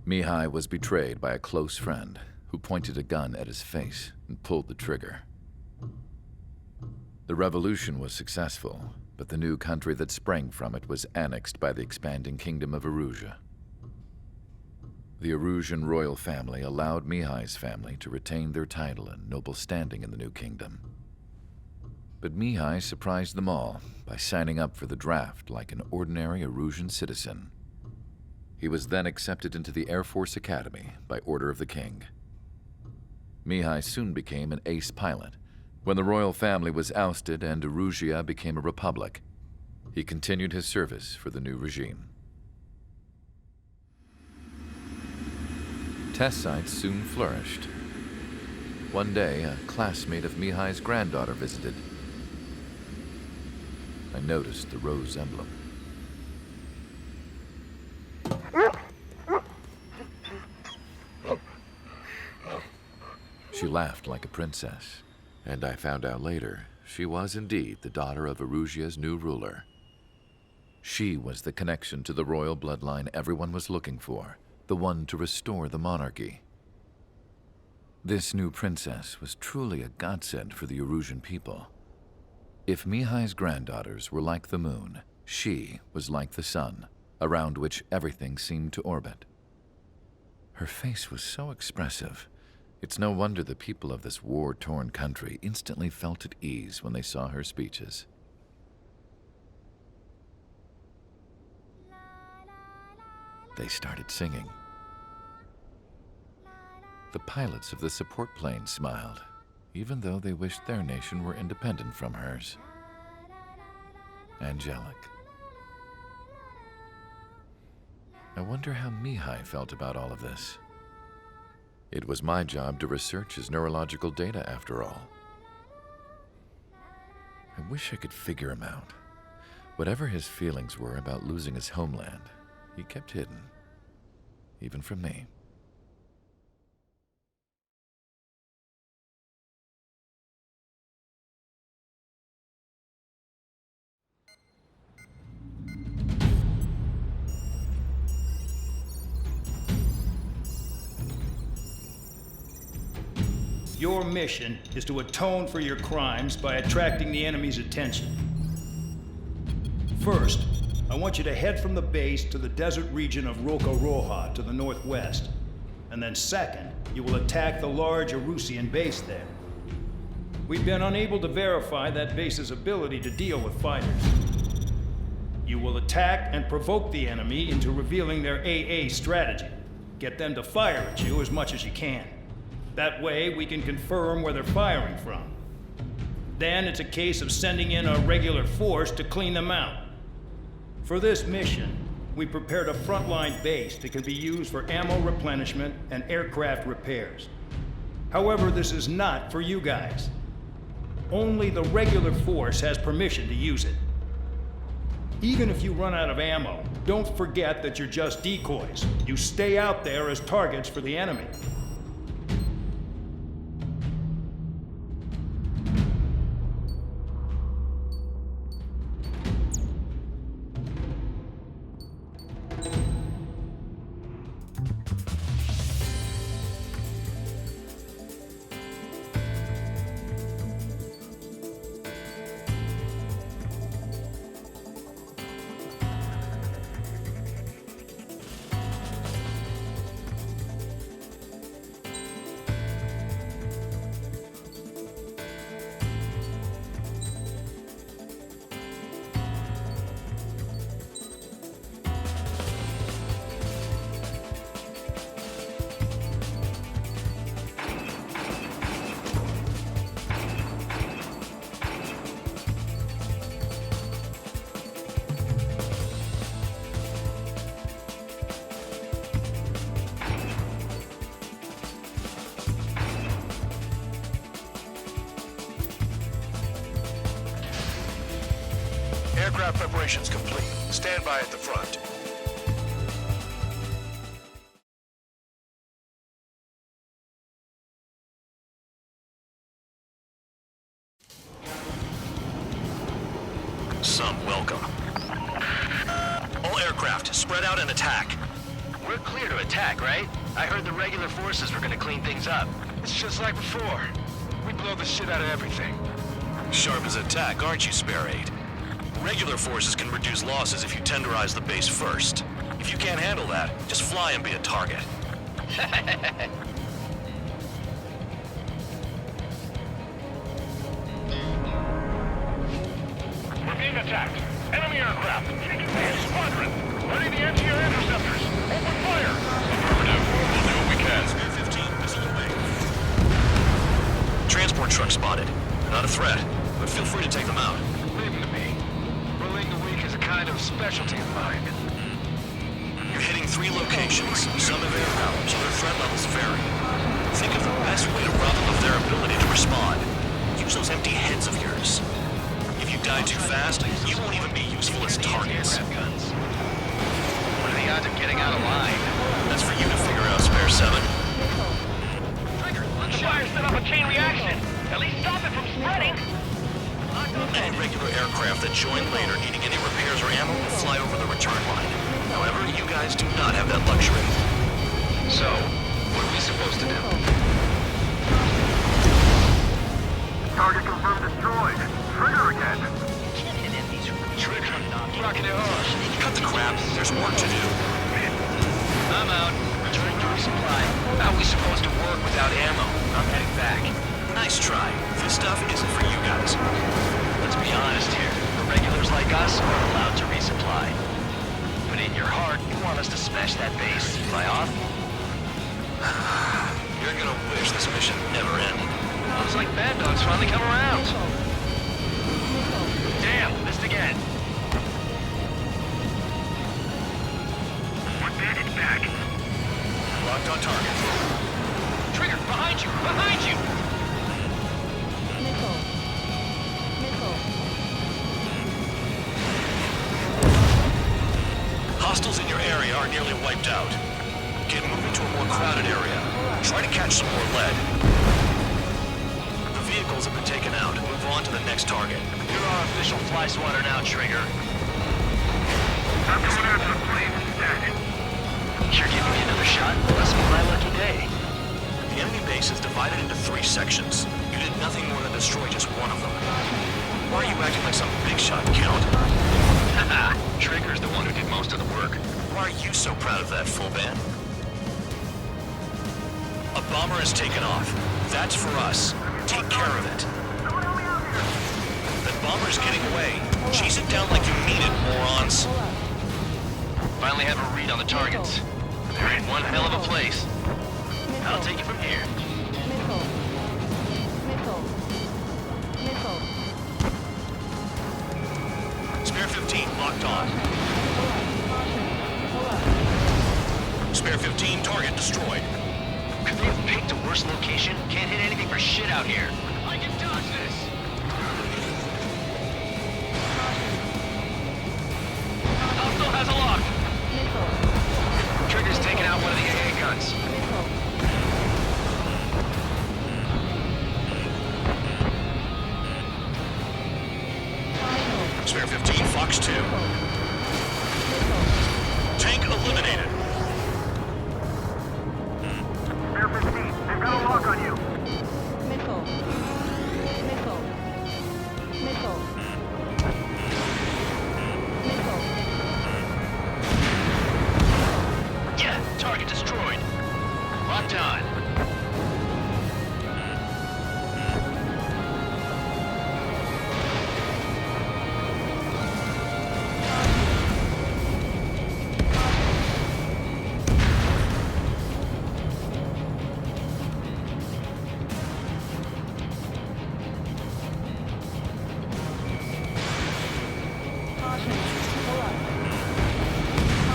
Mihai was betrayed by a close friend who pointed a gun at his face and pulled the trigger. The revolution was successful, but the new country that sprang from it was annexed by the expanding Kingdom of Erusia. The Erusian royal family allowed Mihai's family to retain their title and noble standing in the new kingdom. But Mihai surprised them all by signing up for the draft like an ordinary Erusian citizen. He was then accepted into the Air Force Academy by order of the king. Mihai soon became an ace pilot. When the royal family was ousted and Erusia became a republic, he continued his service for the new regime. Test sites soon flourished. One day, a classmate of Mihai's granddaughter visited. I noticed the rose emblem. She laughed like a princess. And I found out later, she was indeed the daughter of Erusia's new ruler. She was the connection to the royal bloodline everyone was looking for, the one to restore the monarchy. This new princess was truly a godsend for the Erusian people. If Mihai's granddaughters were like the moon, she was like the sun, around which everything seemed to orbit. Her face was so expressive. It's no wonder the people of this war-torn country instantly felt at ease when they saw her speeches. They started singing. The pilots of the support plane smiled, even though they wished their nation were independent from hers. Angelic. I wonder how Mihai felt about all of this. It was my job to research his neurological data, after all. I wish I could figure him out. Whatever his feelings were about losing his homeland, he kept hidden, even from me. Your mission is to atone for your crimes by attracting the enemy's attention. First, I want you to head from the base to the desert region of Roca-Roja to the northwest. And then second, you will attack the large Erusian base there. We've been unable to verify that base's ability to deal with fighters. You will attack and provoke the enemy into revealing their AA strategy. Get them to fire at you as much as you can. That way, we can confirm where they're firing from. Then it's a case of sending in a regular force to clean them out. For this mission, we prepared a frontline base that can be used for ammo replenishment and aircraft repairs. However, this is not for you guys. Only the regular force has permission to use it. Even if you run out of ammo, don't forget that you're just decoys. You stay out there as targets for the enemy. Aircraft preparations complete. Stand by at the front. Some welcome. All aircraft, spread out and attack. We're clear to attack, right? I heard the regular forces were gonna clean things up. It's just like before. We blow the shit out of everything. Sharp as attack, aren't you, Spare 8? Regular forces can reduce losses if you tenderize the base first. If you can't handle that, just fly and be a target. We're being attacked. Enemy aircraft. Squadron. Ready the anti-air interceptors. Open fire. Affirmative. We'll do what we can. Spare 15, missile away. Transport truck spotted. Not a threat, but feel free to take them out. Leave them to me. Bullying the weak is a kind of specialty of mine. You're hitting 3 locations. Some have air power, so their threat levels vary. Think of the best way to rob them of their ability to respond. Use those empty heads of yours. If you die too fast, you won't even be useful as targets. What are the odds of getting out of line? That's for you to figure out, Spare 7. The fire set off a chain reaction. At least stop it from spreading. Any regular aircraft that join later needing any repairs or ammo will fly over the return line. However, you guys do not have that luxury. So, what are we supposed to do? Target confirmed destroyed. Trigger again. Trigger. Rocking it hard. Cut the crap. There's work to do. I'm out. Returning to resupply. How are we supposed to work without ammo? I'm heading back. Nice try. This stuff isn't for you guys. Let's be honest here. The regulars like us are allowed to resupply. But in your heart, you want us to smash that base. Fly off? You're gonna wish this mission never ended. Looks like Bad Dog's finally come around. Damn, missed again. One bandit back. Locked on target. Trigger, behind you! Behind you! Hostiles in your area are nearly wiped out. Get moving to a more crowded area. Try to catch some more lead. The vehicles have been taken out. Move on to the next target. You're our official fly swatter now, Trigger. I'm going after the plane instead. You're giving me another shot? Must be my lucky day. The The enemy base is divided into 3 sections. You did nothing more than destroy just one of them. Why are you acting like some big shot, Count? Haha, Trigger's the one who did most of the work. Why are you so proud of that, full band? A bomber has taken off. That's for us. Take care of it. That bomber's getting away. Chase it down like you mean it, morons. Finally have a read on the targets. They're in one hell of a place. I'll take it from here. Spare 15 locked on. Spare 15 target destroyed. Could they have picked a worse location? Can't hit anything for shit out here. I can dodge this! Hostile has a lock! Trigger's taking out one of the AA guns. Spare 15, Fox 2. Tank eliminated. Spare 15, they've got a lock on you. Yeah, target destroyed. Locked on.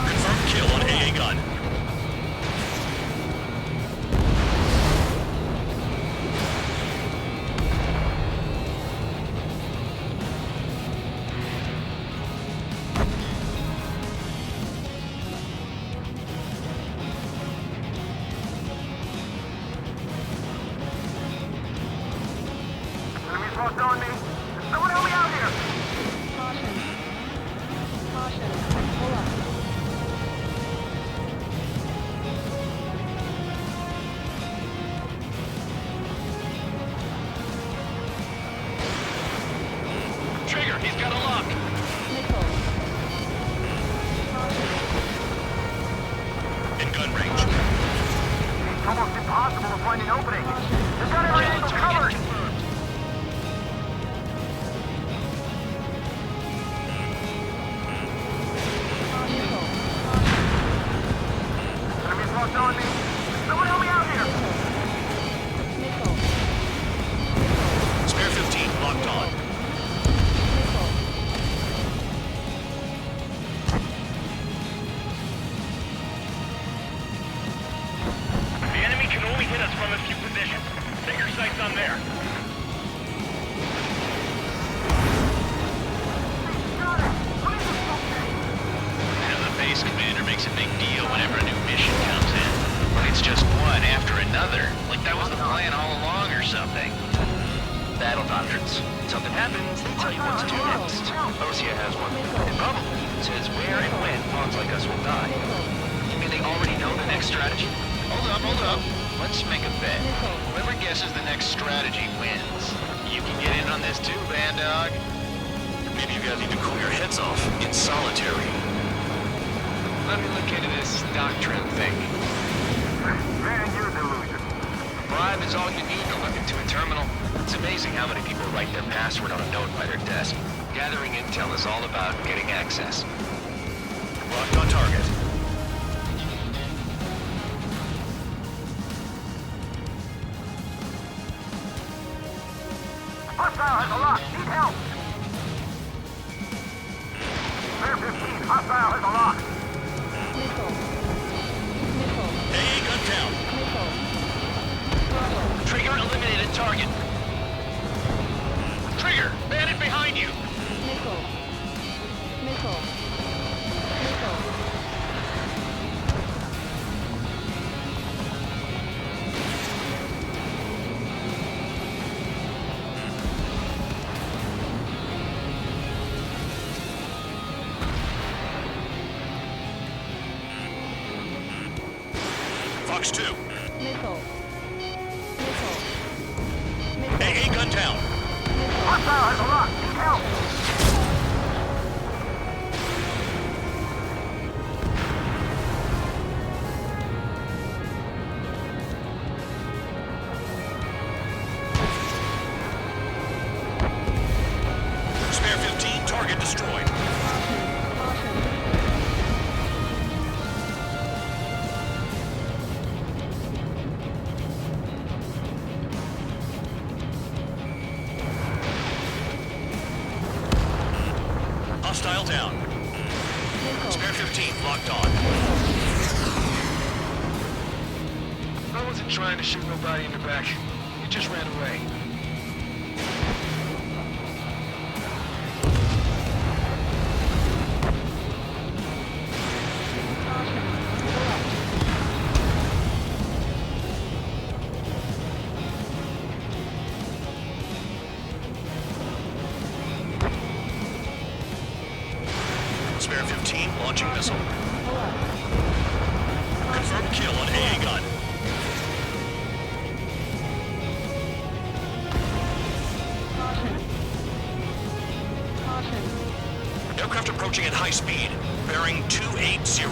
Confirmed kill on AA gun. Enemies locked on me. Someone help me out here. Trigger, he's got a lock. In gun range. It's almost impossible to find an opening. They've got every angle covered. Enemies locked on me. Someone help me out here. Spare 15 locked on. The enemy can only hit us from a few positions. Set your sights on there. The base commander makes a big deal whenever a new mission comes in. But it's just one after another. Like that was the plan all along or something. Battle doctrines. Something happens, they tell you what to do next. Osia has one. It probably says where and when pawns like us will die. You mean they already know the next strategy? Hold up. Let's make a bet. Whoever guesses the next strategy wins. You can get in on this too, Band Dog. Maybe you guys need to cool your heads off in solitary. Let me look into this doctrine thing. Man, you're a delusion. A bribe is all you need to look into a terminal. It's amazing how many people write their password on a note by their desk. Gathering intel is all about getting access. Locked on target. Hostile has a lock. Need help. Spare 15, hostile has a lock. AA gun down. Trigger eliminated target. Trigger, bandit behind you. Fox 2. Hostile down. Spare 15 locked on. I wasn't trying to shoot nobody in the back. You just ran away. Spare 15 launching missile. Confirmed kill on AA gun. Aircraft approaching at high speed, bearing 280.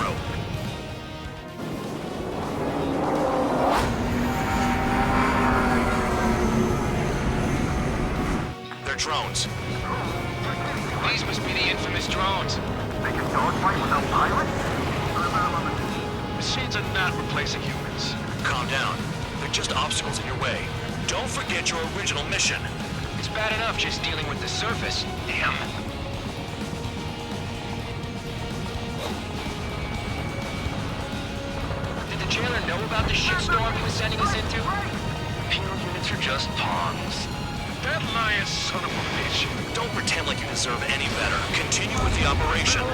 They're drones. These must be the infamous drones. They can dogfight without pilots? Machines are not replacing humans. Calm down. They're just obstacles in your way. Don't forget your original mission. It's bad enough just dealing with the surface. Damn. Did the jailer know about the shitstorm he was sending us into? Penal units are just pawns. That lying son of a bitch. Don't pretend like you deserve any better. Continue with the operation.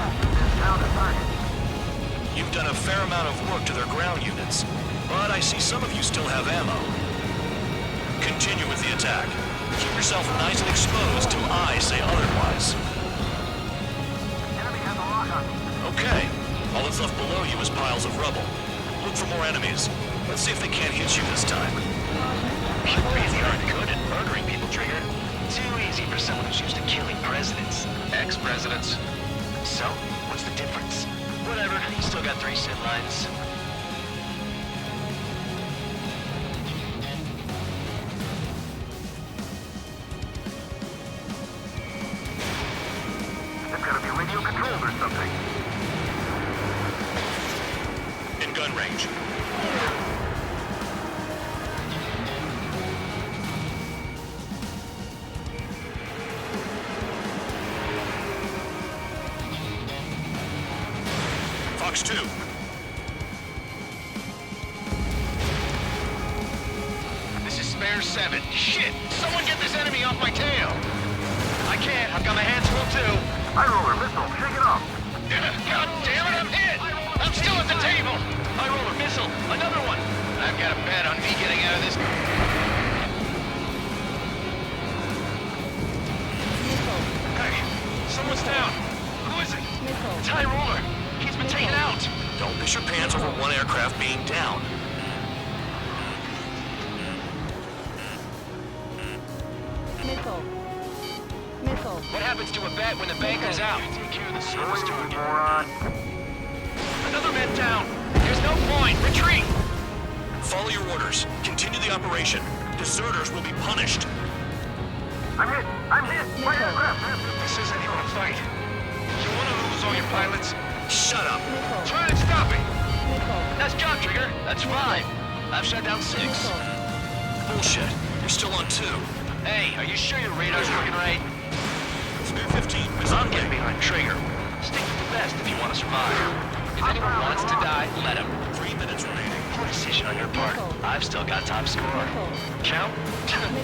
You've done a fair amount of work to their ground units, but I see some of you still have ammo. Continue with the attack. Keep yourself nice and exposed till I say otherwise. Enemy has a lock on me. Okay. All that's left below you is piles of rubble. Look for more enemies. Let's see if they can't hit you this time. You really aren't good at murdering people, Trigger. Too easy for someone who's used to killing presidents. Ex-presidents. So, what's the difference? Whatever, you still got 3 sin lines. It's gotta be radio controlled or something. In gun range. Fox 2. This is Spare 7. Shit! Someone get this enemy off my tail! I can't. I've got my hands full too. High roller missile, shake it off. God damn it, I'm hit! I'm still at the table! High roller missile, another one! I've got a bet on me getting out of this. Hey, someone's down. Who is it? It's High roller. He's been taken out. Don't piss your pants over one aircraft being down. What happens to a bet when the banker's out? You take care of the service to it. Moron. Another man down. There's no point. Retreat. Follow your orders. Continue the operation. Deserters will be punished. I'm hit. I'm hit. My aircraft. This isn't even a fight. You want to lose all your pilots? Shut up. Try and stop it. Nice job, Trigger. That's 5. I've shut down 6. Bullshit. You're still on 2. Hey, are you sure your radar's working right? Spare 15 was I'm getting behind Trigger. Stick with the best if you want to survive. If anyone wants to die, let him. 3 minutes remaining. Poor decision on your part. I've still got top score. Count?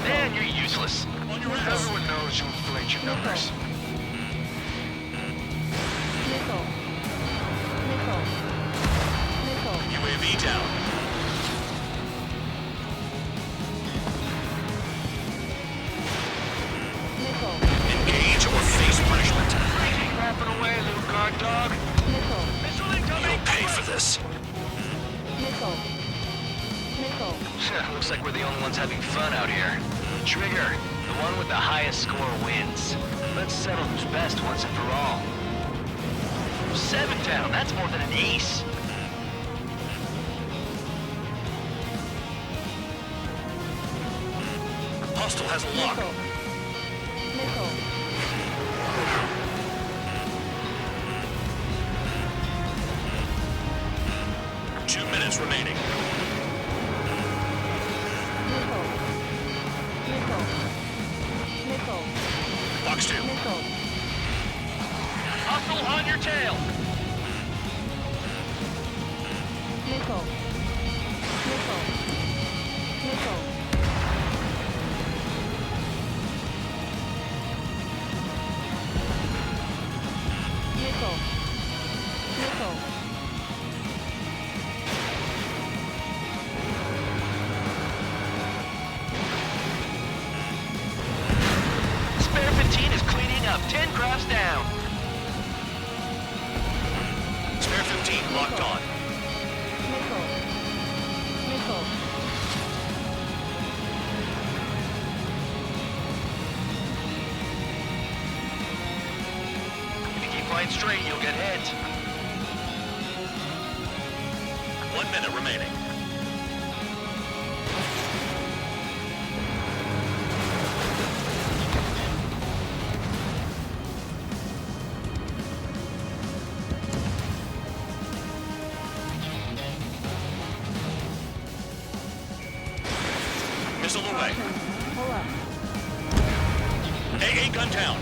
Man, you're useless. On your ass. Everyone knows you inflate your numbers. UAV down. Engage or face punishment. Crapping away, little guard dog. Missile incoming. You'll pay for this. Looks like we're the only ones having fun out here. Trigger, the one with the highest score wins. Let's settle who's best once and for all. 7 down, that's more than an ace. Hostile has a lock. 2 minutes remaining. Box 2. on your tail! Nickel. Nickel. Nickel. Nickel. Nickel. Spare 15 is cleaning up. 10 crafts down. Spare 15 locked on. Nickel. Nickel. If you keep flying straight, you'll get hit. 1 minute remaining. Missile away. Pull up. AA gun down.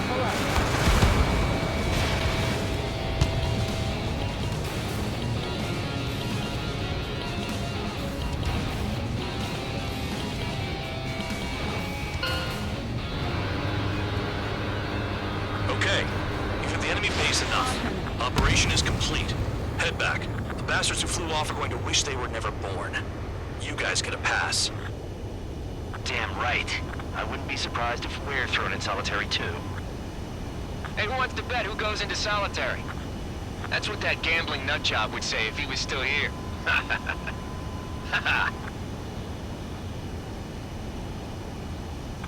Pull up. Okay, you've hit the enemy base enough. Operation is complete. Head back. The bastards who flew off are going to wish they were never born. You guys get a pass. Damn right. I wouldn't be surprised if we're thrown in solitary too. Hey, who wants to bet who goes into solitary? That's what that gambling nutjob would say if he was still here.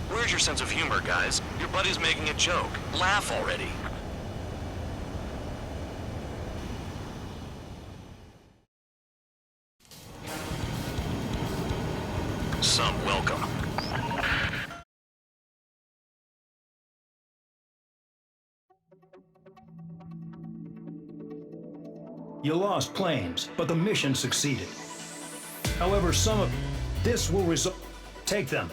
Where's your sense of humor, guys? Your buddy's making a joke. Laugh already. Some welcome. You lost planes, but the mission succeeded. However, some of this will result. Take them.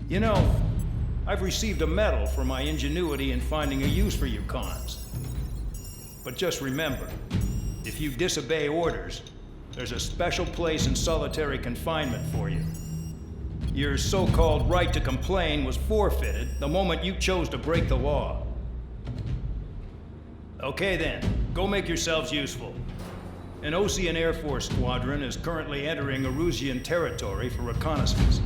You know, I've received a medal for my ingenuity in finding a use for you cons. But just remember, if you disobey orders, there's a special place in solitary confinement for you. Your so-called right to complain was forfeited the moment you chose to break the law. Okay then, go make yourselves useful. An Osean Air Force squadron is currently entering Erusian territory for reconnaissance.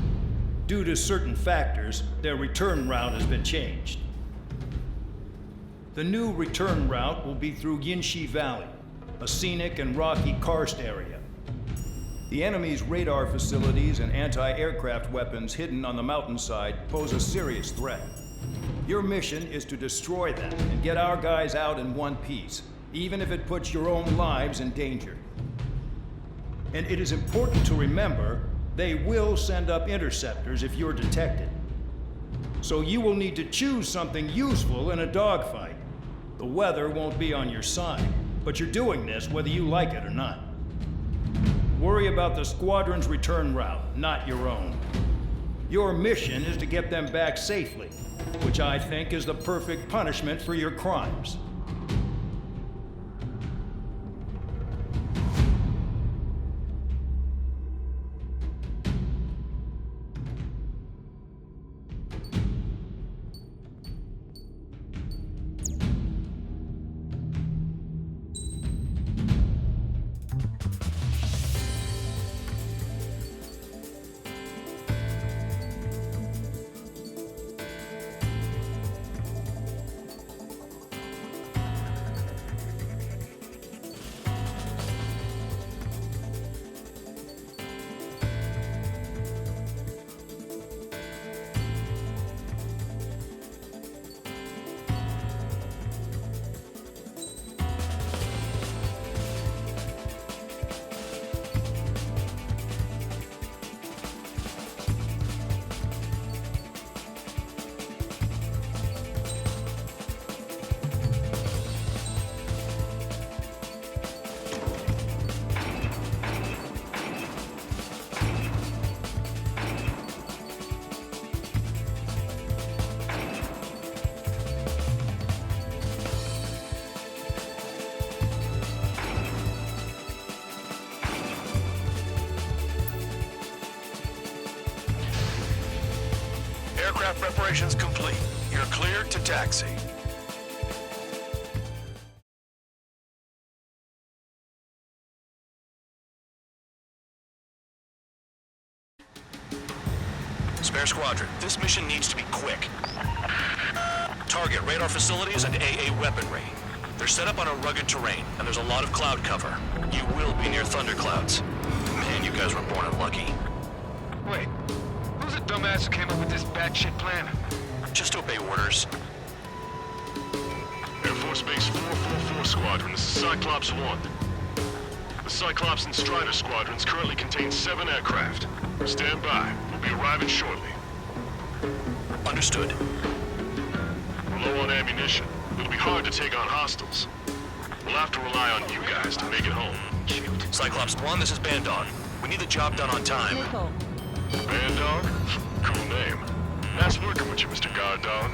Due to certain factors, their return route has been changed. The new return route will be through Yinshi Valley, a scenic and rocky karst area. The enemy's radar facilities and anti-aircraft weapons hidden on the mountainside pose a serious threat. Your mission is to destroy them and get our guys out in one piece, even if it puts your own lives in danger. And it is important to remember, they will send up interceptors if you're detected. So you will need to choose something useful in a dogfight. The weather won't be on your side, but you're doing this whether you like it or not. Worry about the squadron's return route, not your own. Your mission is to get them back safely, which I think is the perfect punishment for your crimes. Aircraft preparations complete. You're cleared to taxi. Spare Squadron, this mission needs to be quick. Target radar facilities and AA weaponry. They're set up on a rugged terrain, and there's a lot of cloud cover. You will be near thunderclouds. Man, you guys were born unlucky. Wait, who's the dumbass who came up with this batshit plan? Just obey orders. Air Force Base 444 Squadron, this is Cyclops 1. The Cyclops and Strider squadrons currently contain 7 aircraft. Stand by. We'll be arriving shortly. Understood. We're low on ammunition. It'll be hard to take on hostiles. We'll have to rely on you guys to make it home. Shoot. Cyclops 1, this is Bandog. We need the job done on time. Bandog? Cool name. Nice working with you, Mr. Guard Dog.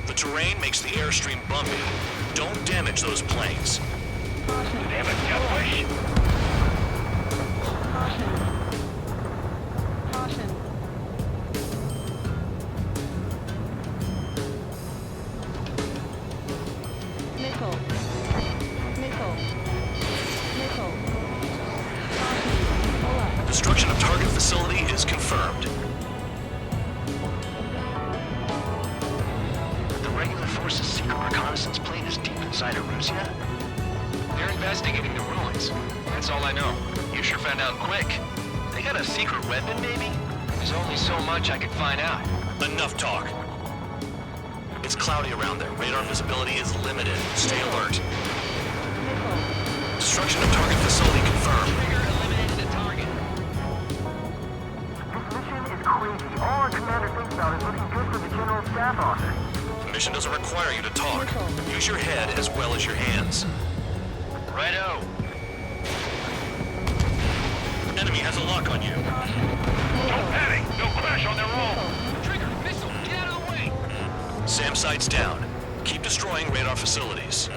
The terrain makes the airstream bumpy. Don't damage those planes. Damn it, Cowboy! Destruction of target facility is confirmed. The regular force's secret reconnaissance plane is deep inside Erusia? They're investigating the ruins. That's all I know. You sure found out quick. They got a secret weapon, maybe? There's only so much I could find out. Enough talk. It's cloudy around there. Radar visibility is limited. Stay alert. Destruction of target facility confirmed. Trigger eliminated the target. This mission is crazy. All our commander thinks about is looking good for the General Staff Office. The mission doesn't require you to talk. Use your head as well as your hands. Righto. Enemy has a lock on you. Don't panic! They'll crash on their own! Trigger, missile, get out of the way! SAM sights down. Keep destroying radar facilities.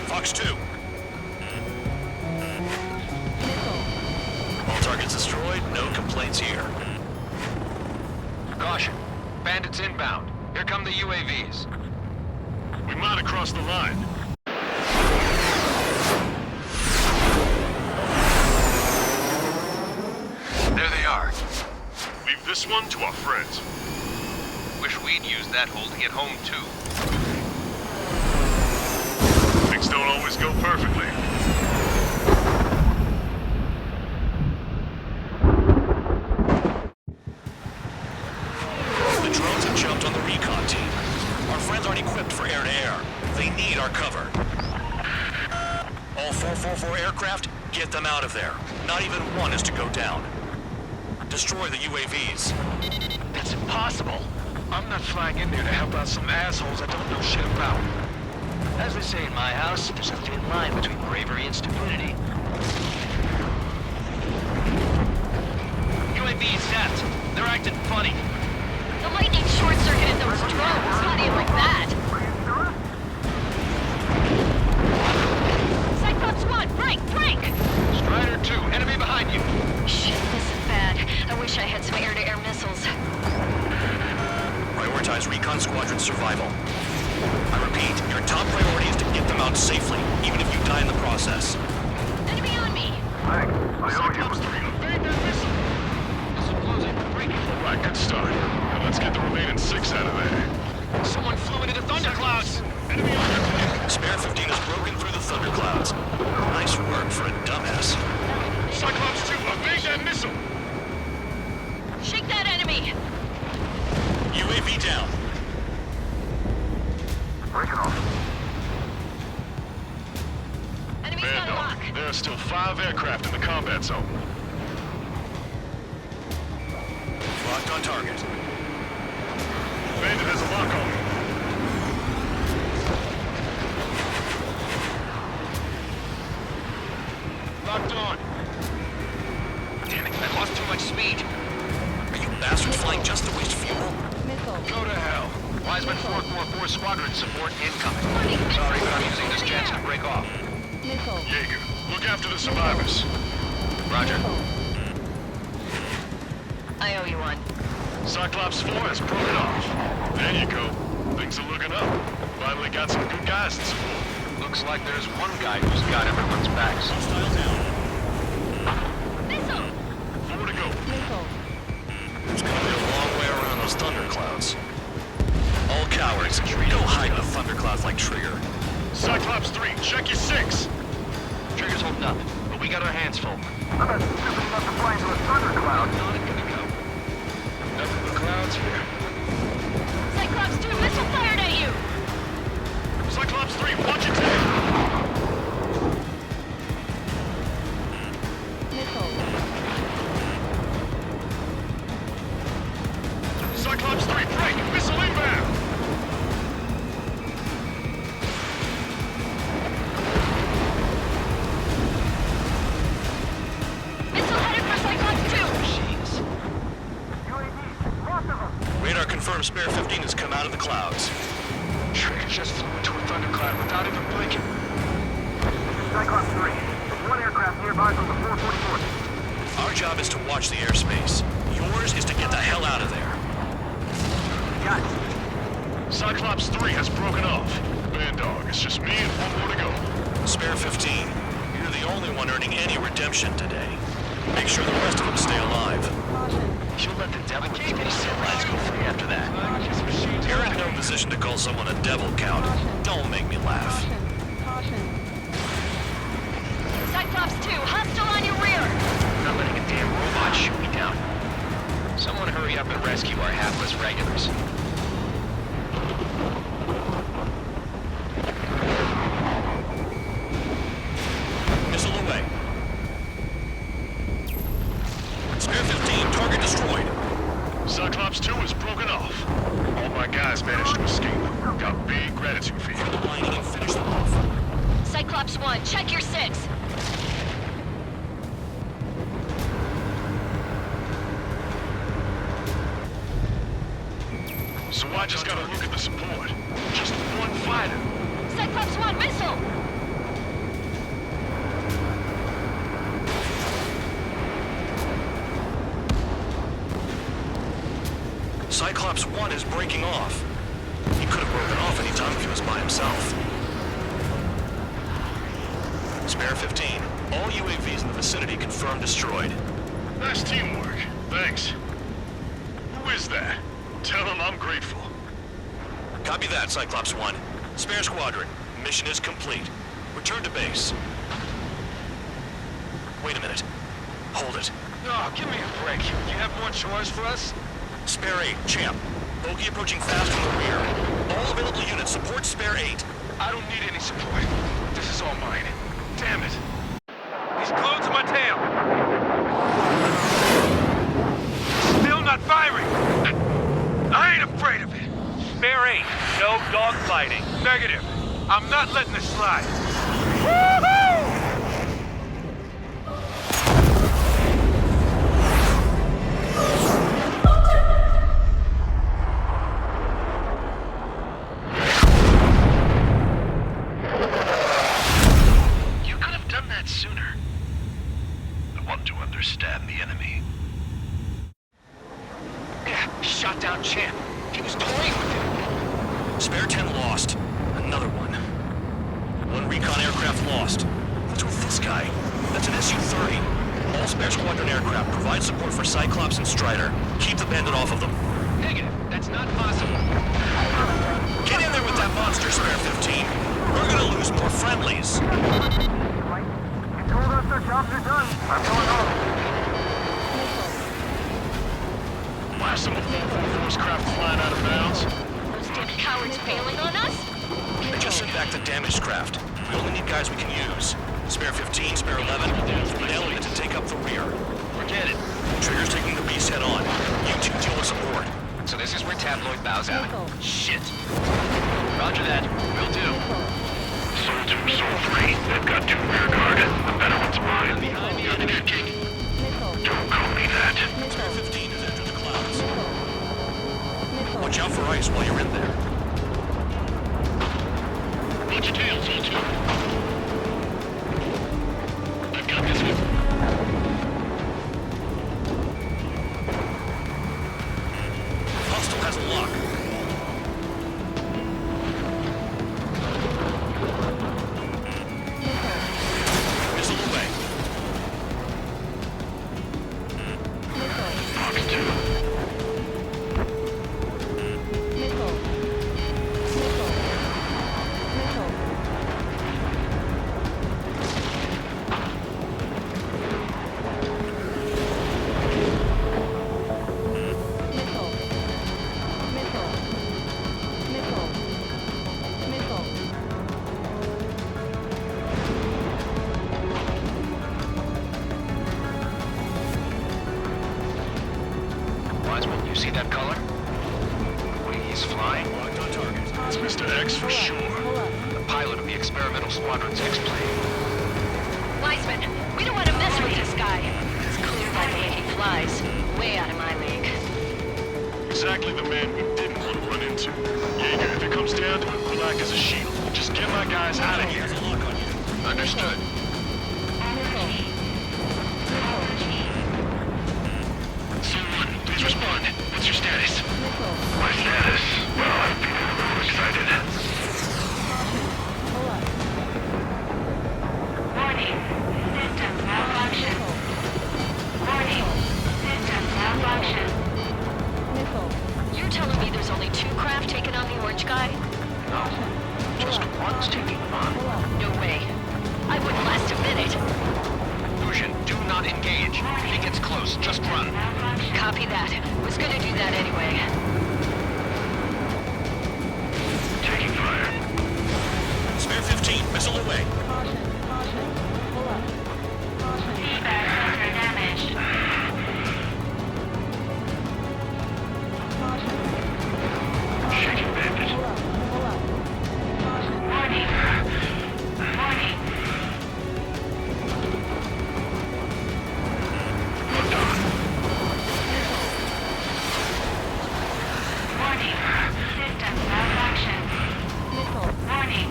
Fox 2. All targets destroyed, no complaints here. Caution. Bandits inbound. Here come the UAVs. We might have crossed the line. There they are. Leave this one to our friends. Wish we'd used that hole to get home, too. Things don't always go perfectly. The drones have jumped on the recon team. Our friends aren't equipped for air-to-air. They need our cover. All 444 aircraft, get them out of there. Not even one is to go down. Destroy the UAVs. That's impossible. I'm not flying in there to help out some assholes I don't know shit about. As they say in my house, there's a thin line between bravery and stupidity. UAVs zapped. They're acting funny. The lightning short-circuited those drones. How do you like that? Cyclops 1, break! Strider 2, enemy behind you. Shit, this is bad. I wish I had some air-to-air missiles. Prioritize recon squadron survival. I repeat, your top priority is to get them out safely, even if you die in the process. Enemy on me! Thanks. I owe Cyclops 3, evade that missile. Missile closing. Break it. All right, good start. Now let's get the remaining 6 out of there. Someone flew into the thunderclouds. Enemy on their plane. Spare 15 has broken through the thunderclouds. Nice work for a dumbass. Cyclops 2, evade that missile! Shake that enemy! UAV down. Break it off. Enemy's got a lock. There are still 5 aircraft in the combat zone. Locked on target. Bandit has a lock on me. Locked on. Damn it, I lost too much speed. Are you bastards flying just to waste fuel? Go to hell. Why Jasmine, 444 Squadron support incoming. Sorry, but I'm using this chance to break off. Jaeger, look after the survivors. Roger. I owe you one. Cyclops 4 has broken off. There you go. Things are looking up. Finally got some good guys in support. Looks like there's one guy who's got everyone's backs. Missile! 4 to go. There's gonna be a long way around those thunderclouds. All cowards, don't hide the thunderclouds like Trigger. Cyclops 3, check your 6. Trigger's holding up, but we got our hands full. I'm not stupid enough to fly into a thundercloud. Not gonna go. Nothing but clouds here. Cyclops 2 missile fired at you! Cyclops 3, watch your tail. Cyclops 3, break! Missile inbound! Missile headed for Cyclops 2! Jeez. UAV, lots of them. Radar confirms Spare 15 has come out of the clouds. Trigger just flew into a thundercloud without even blinking. Cyclops 3. There's one aircraft nearby from the 444th. Our job is to watch the airspace. Yours is to get the hell out of there. Got it. Cyclops 3 has broken off. Man dog, it's just me and one more to go. Spare 15, you're the only one earning any redemption today. Make sure the rest of them stay alive. You'll let the devil keep these sin lines go free after that. You're in no position to call someone a devil, Count. Don't make me laugh. Cyclops 2, hostile on your rear! I'm not letting a damn robot shoot me down. Someone hurry up and rescue our hapless regulars. Missile away. Spare 15, target destroyed. Cyclops 2 is broken off. All my guys managed to escape. Got big gratitude for you. Lining and finish them off. Cyclops 1, check your 6. So I just gotta look at the support. Just one fighter. Cyclops 1, missile! Cyclops 1 is breaking off. He could have broken off any time if he was by himself. Spare 15, all UAVs in the vicinity confirmed destroyed. Nice teamwork. Thanks. Who is that? Tell him I'm grateful. Copy that, Cyclops 1. Spare Squadron, mission is complete. Return to base. Wait a minute. Hold it. Oh, give me a break. You have more chores for us? Spare 8, Champ. Bogey approaching fast from the rear. All available units support Spare 8. I don't need any support. This is all mine. Damn it. He's glued to my tail. Still not firing. I ain't afraid of it. Spare 8, no dogfighting. Negative. I'm not letting this slide. Woohoo! You could have done that sooner. I want to understand the enemy. Yeah, shot down Champ. He was toying with him. Spare 10 lost. Another one. One recon aircraft lost. What's with this guy? That's an Su-30. All Spare Squadron aircraft provide support for Cyclops and Strider. Keep the bandit off of them. Negative. That's not possible. Get in there with that monster, Spare 15. We're gonna lose more friendlies. You told us their jobs are done. I'm going home. Why some of 444's craft flying out of bounds? Those damn cowards bailing on us? They just sent back the damaged craft. We only need guys we can use. Spare 15, Spare 11, an element to take up the rear. Forget it. Trigger's taking the beast head on. You two deal with support. So this is where Tabloid bows out. Shit. Roger that. Will do. Soul 2, Soul 3. They've got 2 rear guard. The better one's mine. You're thinking. Don't call me that. Spare 15 has entered the clouds. Watch out for ice while you're in there. Watch your tail, soldier. I've got this one. Hostile has a lock. Missile away. Fox 2. Wiseman, you see that color? He's flying? Locked on target. It's Mr. X for sure. The pilot of the experimental squadron's X-plane. Wiseman, we don't want to mess with this guy. It's clear by the way he flies. Way out of my league. Exactly the man we didn't want to run into. Jaeger, if it comes down to it, we'll act as a shield. Just get my guys out of here. There's a lock on you. Understood. Someone, please respond. What's your status? My status? Well, I'm feeling a little excited. Warning. System malfunction. Warning. System malfunction. You're telling me there's only 2 craft taking on the orange guy? No. Just one's taking him on. No way. I wouldn't last a minute. Fusion, do not engage. If he gets close, just run. Copy that. Was gonna do that anyway. Taking fire. Spare 15, missile away. Feedback center damaged. Shaking bandit. Warning. Warning. Hooked on. Warning. System malfunction. Warning.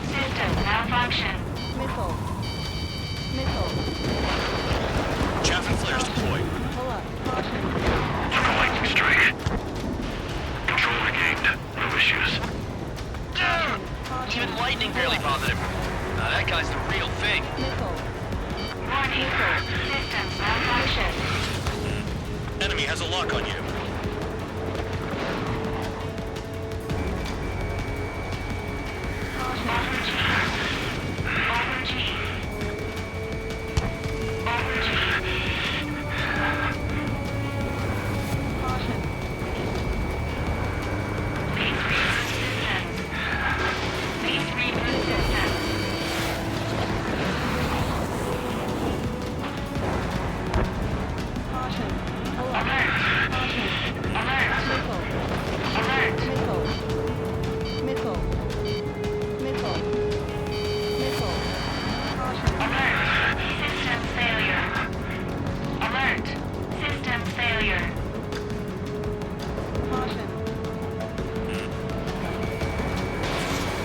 System malfunction. Chaff and flares deployed. Took a lightning strike. Control regained. No issues. Even lightning barely bothered him. Now that guy's the real thing. Warning. System malfunction. Enemy has a lock on you.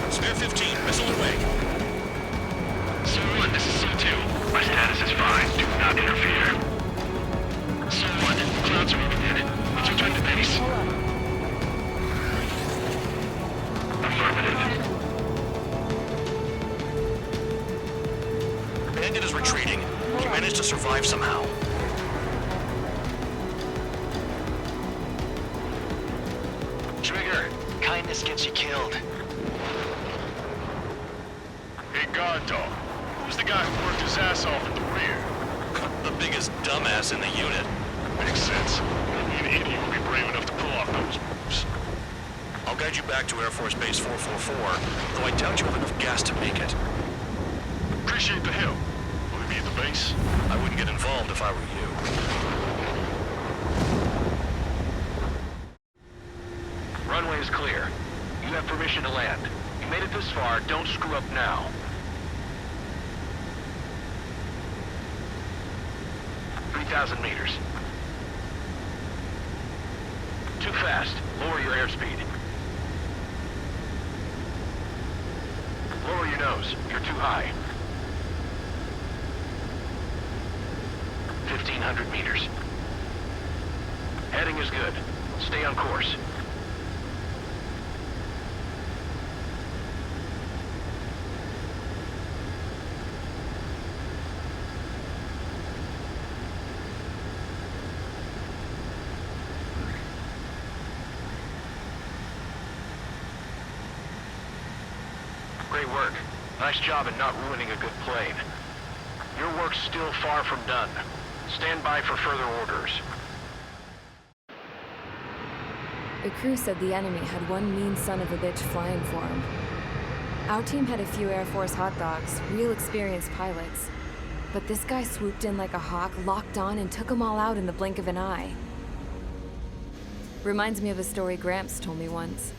Spare 15, missile away. Someone, this is Su-2. My status is fine. Do not interfere. Someone, clouds are moving in. Let's return to base. Affirmative. Bandit is retreating. He managed to survive somehow. Trigger, kindness gets you killed. Hey, guard dog. Who's the guy who worked his ass off at the rear? The biggest dumbass in the unit. Makes sense. Only an idiot would be brave enough to pull off those moves. I'll guide you back to Air Force Base 444, though I doubt you have enough gas to make it. Appreciate the help. Will we be at the base? I wouldn't get involved if I were you. Runway is clear. You have permission to land. You made it this far, don't screw up now. $3,000 meters. Too fast. Lower your airspeed. Lower nose. You're too high. 1,500 meters. Heading is good. Stay on course. Great work. Nice job in not ruining a good plane. Your work's still far from done. Stand by for further orders. The crew said the enemy had one mean son of a bitch flying for him. Our team had a few Air Force hot dogs, real experienced pilots. But this guy swooped in like a hawk, locked on, and took them all out in the blink of an eye. Reminds me of a story Gramps told me once.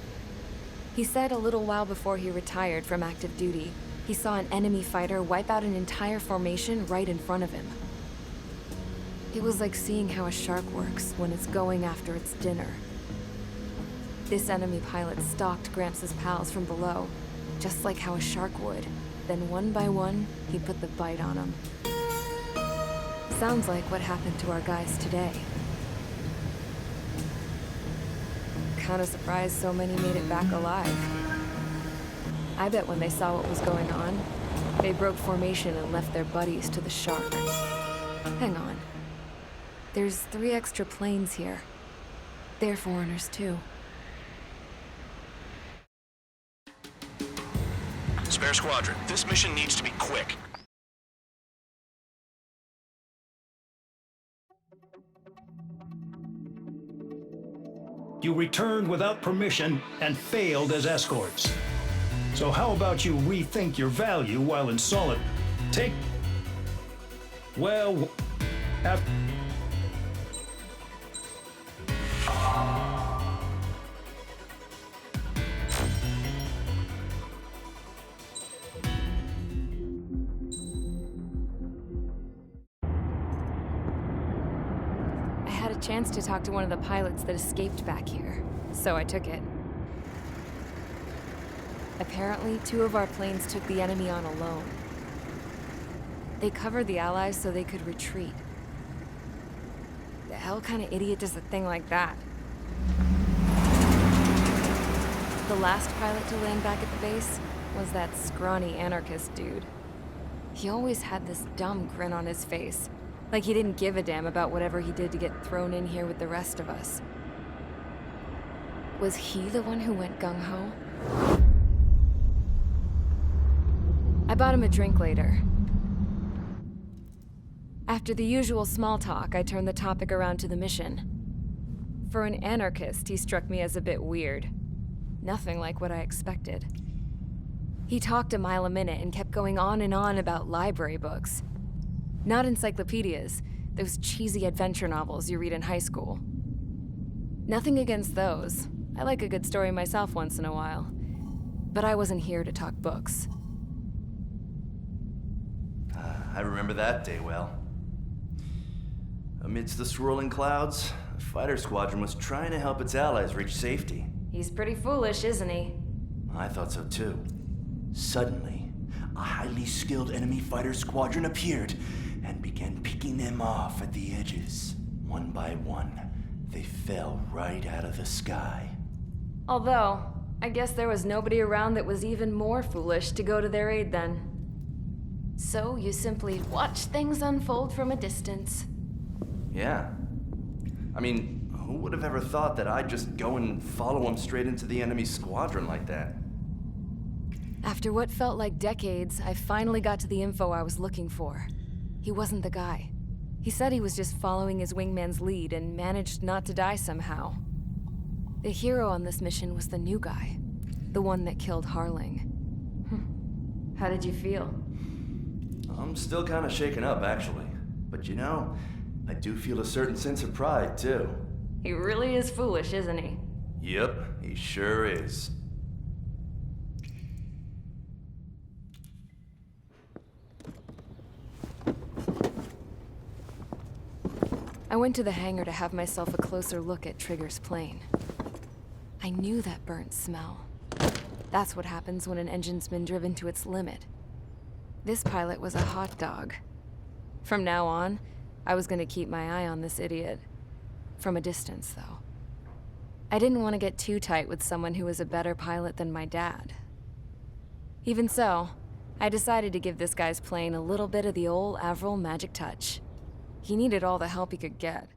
He said a little while before he retired from active duty, he saw an enemy fighter wipe out an entire formation right in front of him. It was like seeing how a shark works when it's going after its dinner. This enemy pilot stalked Gramps' pals from below, just like how a shark would. Then one by one, he put the bite on them. Sounds like what happened to our guys today. Kinda surprised so many made it back alive. I bet when they saw what was going on, they broke formation and left their buddies to the shark. Hang on. There's 3 extra planes here. They're foreigners too. Spare Squadron, this mission needs to be quick. You returned without permission and failed as escorts. So how about you rethink your value while in solid? Well, after... I had a chance to talk to one of the pilots that escaped back here, so I took it. Apparently, 2 of our planes took the enemy on alone. They covered the Allies so they could retreat. The hell kind of idiot does a thing like that? The last pilot to land back at the base was that scrawny anarchist dude. He always had this dumb grin on his face, like he didn't give a damn about whatever he did to get thrown in here with the rest of us. Was he the one who went gung-ho? I bought him a drink later. After the usual small talk, I turned the topic around to the mission. For an anarchist, he struck me as a bit weird. Nothing like what I expected. He talked a mile a minute and kept going on and on about library books. Not encyclopedias, those cheesy adventure novels you read in high school. Nothing against those. I like a good story myself once in a while. But I wasn't here to talk books. I remember that day well. Amidst the swirling clouds, a fighter squadron was trying to help its allies reach safety. He's pretty foolish, isn't he? I thought so too. Suddenly, a highly skilled enemy fighter squadron appeared and began picking them off at the edges. One by one, they fell right out of the sky. Although, I guess there was nobody around that was even more foolish to go to their aid then. So you simply watch things unfold from a distance. Yeah. I mean, who would have ever thought that I'd just go and follow him straight into the enemy squadron like that? After what felt like decades, I finally got to the info I was looking for. He wasn't the guy. He said he was just following his wingman's lead and managed not to die somehow. The hero on this mission was the new guy. The one that killed Harling. How did you feel? I'm still kind of shaken up, actually. But you know, I do feel a certain sense of pride, too. He really is foolish, isn't he? Yep, he sure is. I went to the hangar to have myself a closer look at Trigger's plane. I knew that burnt smell. That's what happens when an engine's been driven to its limit. This pilot was a hot dog. From now on, I was gonna keep my eye on this idiot. From a distance, though. I didn't want to get too tight with someone who was a better pilot than my dad. Even so, I decided to give this guy's plane a little bit of the old Avril magic touch. He needed all the help he could get.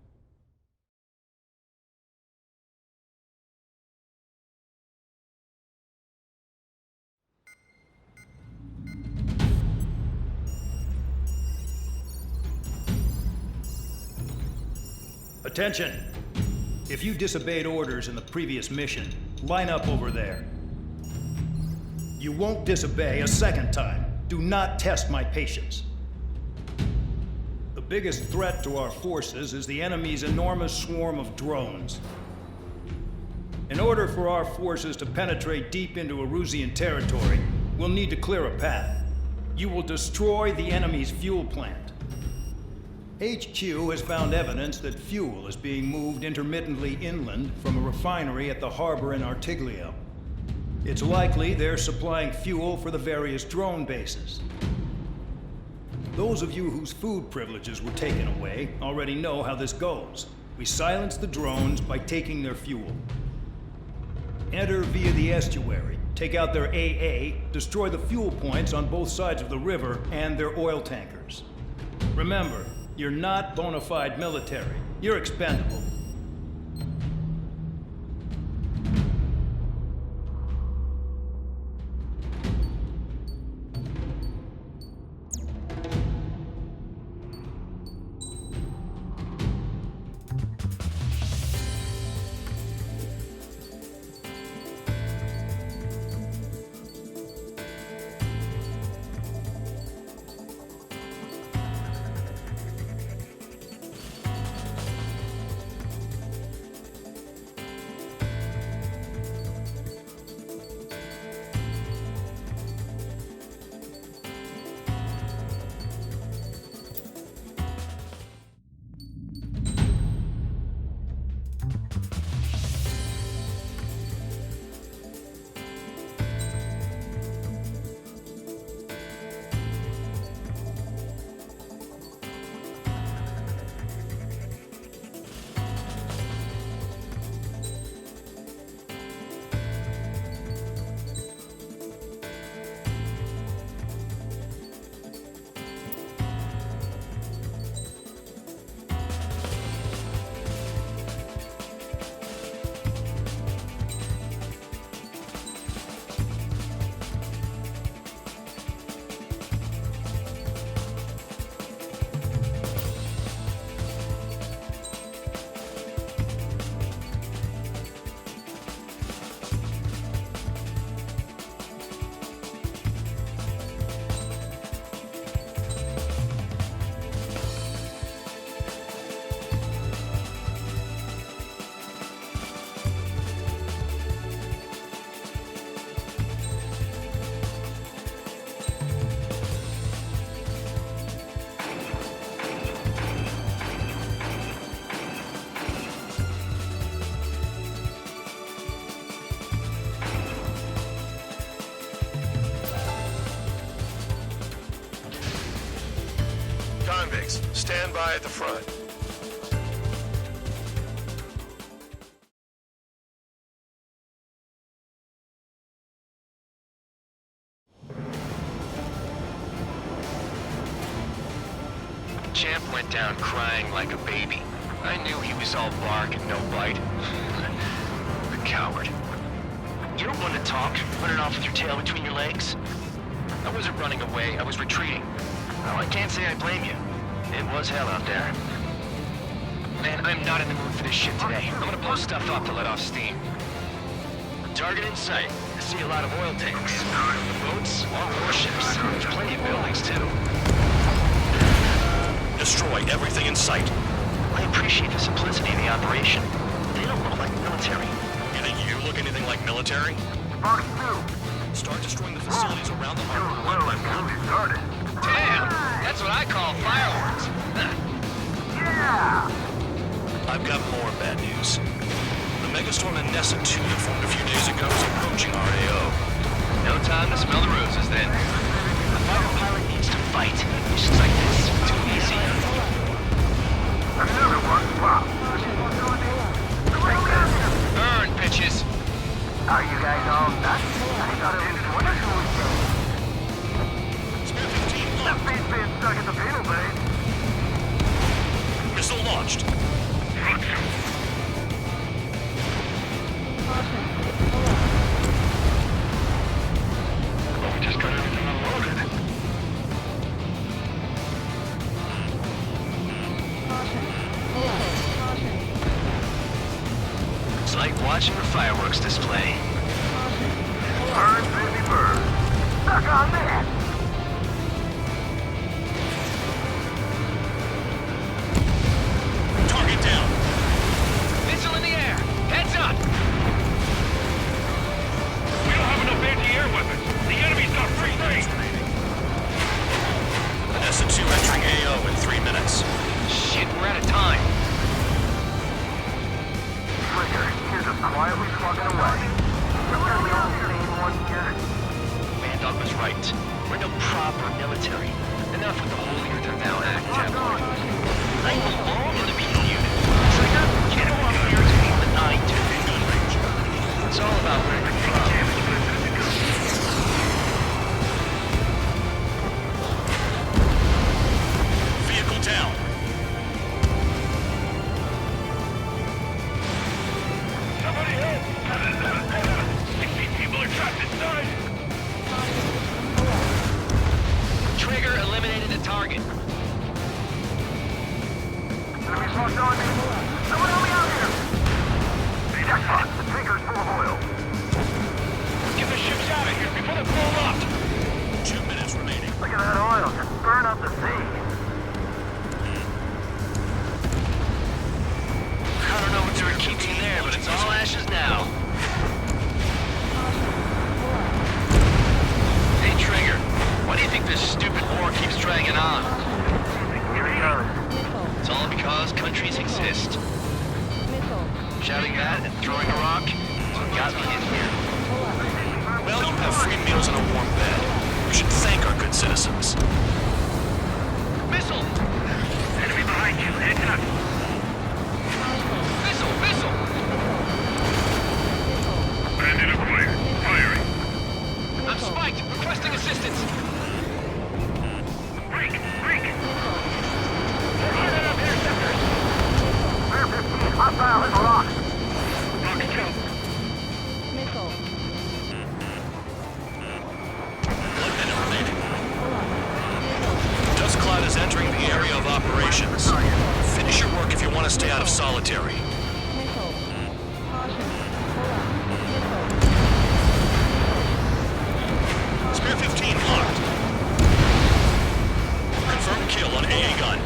Attention! If you disobeyed orders in the previous mission, line up over there. You won't disobey a second time. Do not test my patience. The biggest threat to our forces is the enemy's enormous swarm of drones. In order for our forces to penetrate deep into Erusian territory, we'll need to clear a path. You will destroy the enemy's fuel plant. HQ has found evidence that fuel is being moved intermittently inland from a refinery at the harbor in Artiglio. It's likely they're supplying fuel for the various drone bases. Those of you whose food privileges were taken away already know how this goes. We silence the drones by taking their fuel. Enter via the estuary, take out their AA, destroy the fuel points on both sides of the river and their oil tankers. Remember, you're not bona fide military. You're expendable. Convicts, stand by at the front. Champ went down crying like a baby. I knew he was all bark and no bite. The coward. You don't want to talk, running off with your tail between your legs. I wasn't running away, I was retreating. Well, I can't say I blame you. It was hell out there. Man, I'm not in the mood for this shit today. I'm gonna blow stuff up to let off steam. Target in sight. I see a lot of oil tanks. Boats, all warships. There's plenty of buildings, too. Destroy everything in sight. I appreciate the simplicity of the operation. They don't look like military. You think you look anything like military? Start destroying the facilities around the harbor one by one. Damn! That's what I call fireworks. Yeah! I've got more bad news. The megastorm in Nessa 2 that formed a few days ago is approaching our AO. you guys all nuts? I thought it was wonderful weekend. Spare 15 That locked. face being stuck at the penal base. Missile launched. We just got everything unloaded. It's like watching a fireworks display. Burn, baby, burn. Stuck on that. Target down. Missile in the air! Heads up! We don't have enough anti-air weapons. The enemy's got free range. Vanessa 2 entering AO in 3 minutes. Shit, we're out of time. Trigger, you're just quietly slugging away. We're the only sane one here. Vandog was right. We're no proper military. Enough with the holier-than-thou act tabloid. I belong in the penal unit. Trigger, get him off your team, but I do. Gun range. It's all about where you're from. Vehicle down. Somebody help! 16 people are trapped inside. Trigger eliminated the target. Enemy smoke's on me. Someone help me out here. Jackpot, the tanker's full of oil. Get the ships out of here before they blow up. 2 minutes remaining. Look at that oil, just burn up the sea. I don't know what they were keeping there, but it's all ashes now. Hey, Trigger, why do you think this stupid war keeps dragging on? It's all because countries exist. Shouting that and throwing a rock is what got me in here. Well, you have free meals and a warm bed. You should thank our good citizens. Missile! Enemy behind you. Heads up. Missile! Missile! Bandit acquired. Firing. I'm spiked! Requesting assistance! Break! Break! Rear 15, hostile in the lock. Box 2. 1 minute remaining. Dust cloud is entering the area of operations. Finish your work if you want to stay out of solitary. Spare 15 locked. Confirmed kill on AA gun.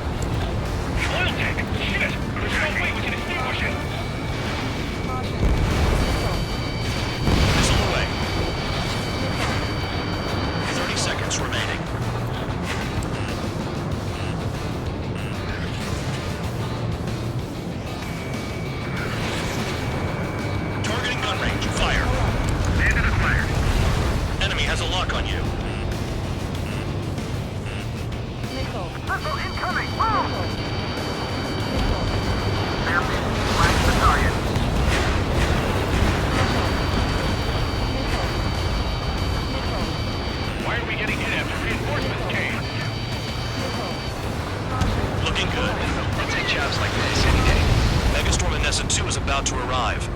Oil tank! Shit! There's no way we can extinguish it! Missile away. 30 seconds remaining. Targeting gun range. Fire. Bandit acquired. Enemy has a lock on you. Missile incoming! Move! Rear 15, flank the target. Why are we getting hit after reinforcements came? Looking good. I'll take jobs like this any day. Megastorm in Nessa 2 is about to arrive.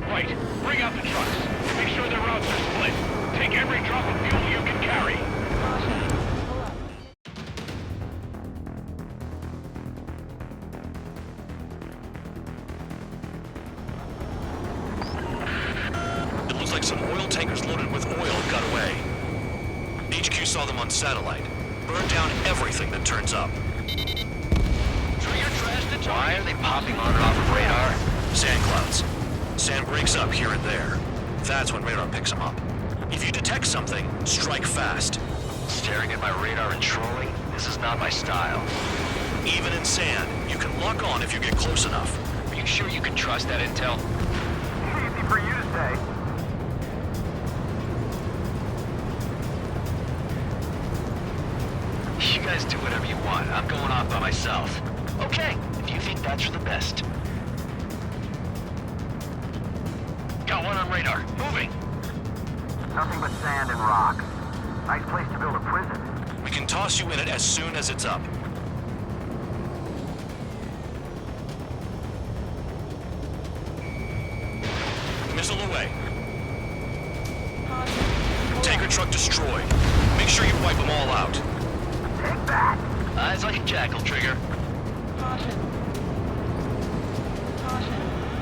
Right. Bring out the trucks. Make sure their routes are split. Take every drop of fuel you can carry. It looks like some oil tankers loaded with oil got away. HQ saw them on satellite. Burn down everything that turns up. Trigger trash the Why target! are they popping on and off of radar? Sand clouds. Sand breaks up here and there. That's when radar picks them up. If you detect something, strike fast. Staring at my radar and trolling? This is not my style. Even in sand, you can lock on if you get close enough. Are you sure you can trust that intel? Easy for you to say. You guys do whatever you want. I'm going off by myself. Okay, if you think that's for the best. Got one on radar. Moving. Nothing but sand and rocks. Nice place to build a prison. We can toss you in it as soon as it's up. Missile away. Tanker truck destroyed. Make sure you wipe them all out. Take that! Eyes like a jackal, Trigger. Caution.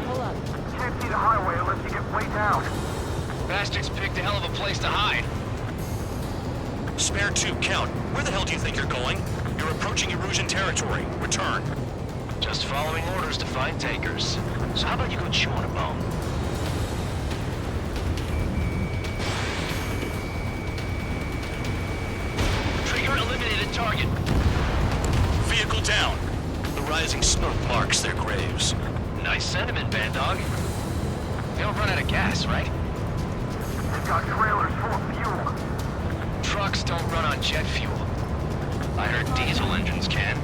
Pull up. Can't see the highway unless you get way down. Bastards picked a hell of a place to hide. Spare 2, Count. Where the hell do you think you're going? You're approaching Erusian territory. Return. Just following orders to find tankers. So how about you go chew on a bone? Trigger eliminated target. Vehicle down. The rising smoke marks their graves. Nice sentiment, Band Dog. They don't run out of gas, right? They've got trailers full of fuel. Trucks don't run on jet fuel. I heard diesel engines can.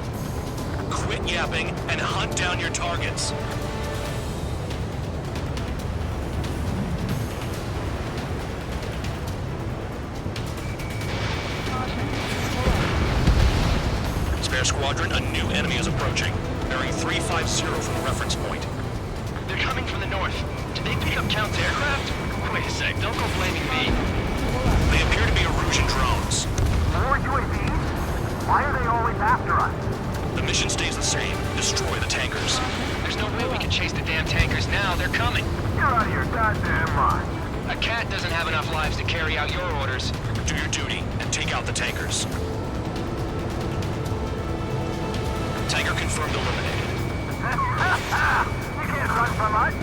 Quit yapping and hunt down your targets. Spare squadron, a new enemy is approaching. Bearing 350 from the reference point. They're coming from the north. Did they pick up Count's aircraft? Wait a sec, don't go blaming me. They appear to be Erusian drones. More UAVs? Why are they always after us? The mission stays the same. Destroy the tankers. There's no way we can chase the damn tankers now. They're coming. You're out of your goddamn mind. A cat doesn't have enough lives to carry out your orders. Do your duty and take out the tankers. Tanker confirmed eliminated. You can't run from us.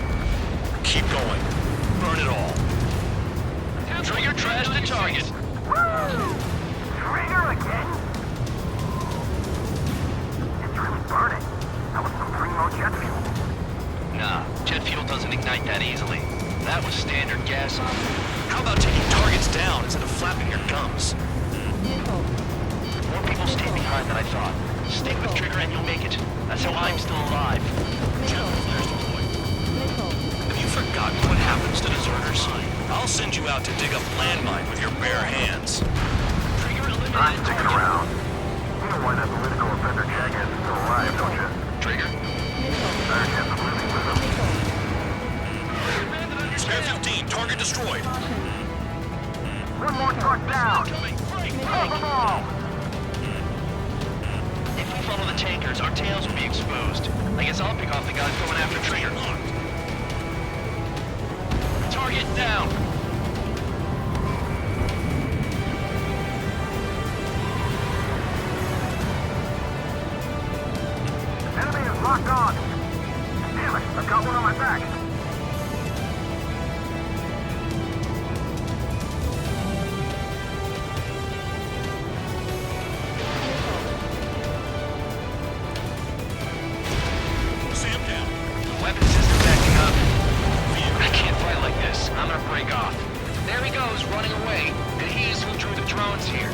Keep going. Burn it all. Trigger trash the target. Woo! Trigger again? It's really burning. That was some primo jet fuel. Nah, jet fuel doesn't ignite that easily. That was standard gas. How about taking targets down instead of flapping your gums? More people stay behind than I thought. Stick with Trigger and you'll make it. That's how I'm still alive. Have you forgotten what happens to deserters? I'll send you out to dig up landmine with your bare hands. I'm sticking around. You know why that political offender jackass is still alive, don't you? Trigger? Better chance of living with him. Spare 15, target destroyed. One more truck down. Help them all. If we follow the tankers, our tails will be exposed. I guess I'll pick off the guys going after Trigger. Target down. Enemy is locked on. Damn it, I've got one on my back. Sam down. Weapon system's acting up. I can't fight like this. I'm gonna break off. There he goes, running away. And he's who drew the drones here.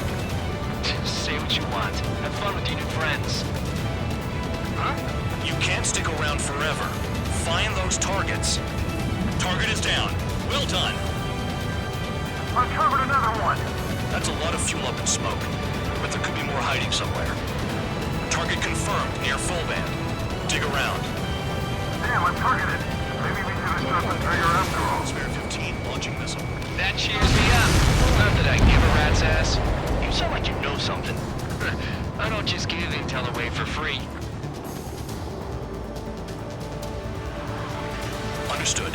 Say what you want. Have fun with your new friends. Huh? You can't stick around forever. Find those targets. Target is down. Well done. Uncovered another one. That's a lot of fuel up in smoke, but there could be more hiding somewhere. Target confirmed near full band. Dig around. Damn, I'm targeted. Maybe we should have shot the Trigger after all. Spare 15 launching missile. That cheers me up. Not that I give a rat's ass. You sound like you know something. I don't just give intel away for free. Understood.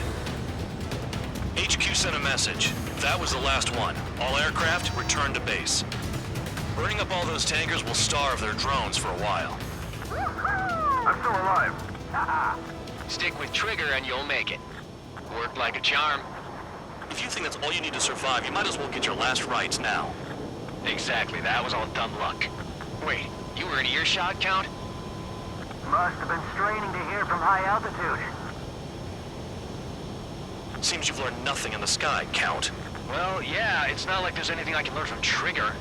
HQ sent a message. That was the last one. All aircraft return to base. Burning up all those tankers will starve their drones for a while. I'm still alive. Stick with Trigger and you'll make it. Worked like a charm. If you think that's all you need to survive, you might as well get your last rites now. Exactly, that was all dumb luck. Wait, you were in earshot, Count? Must have been straining to hear from high altitude. Seems you've learned nothing in the sky, Count. Well, yeah, it's not like there's anything I can learn from Trigger.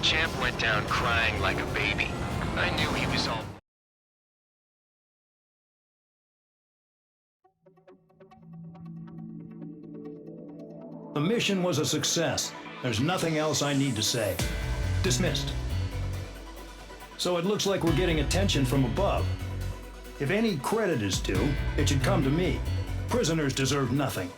Champ went down crying like a baby. I knew he was all... The mission was a success. There's nothing else I need to say. Dismissed. So it looks like we're getting attention from above. If any credit is due, it should come to me. Prisoners deserve nothing.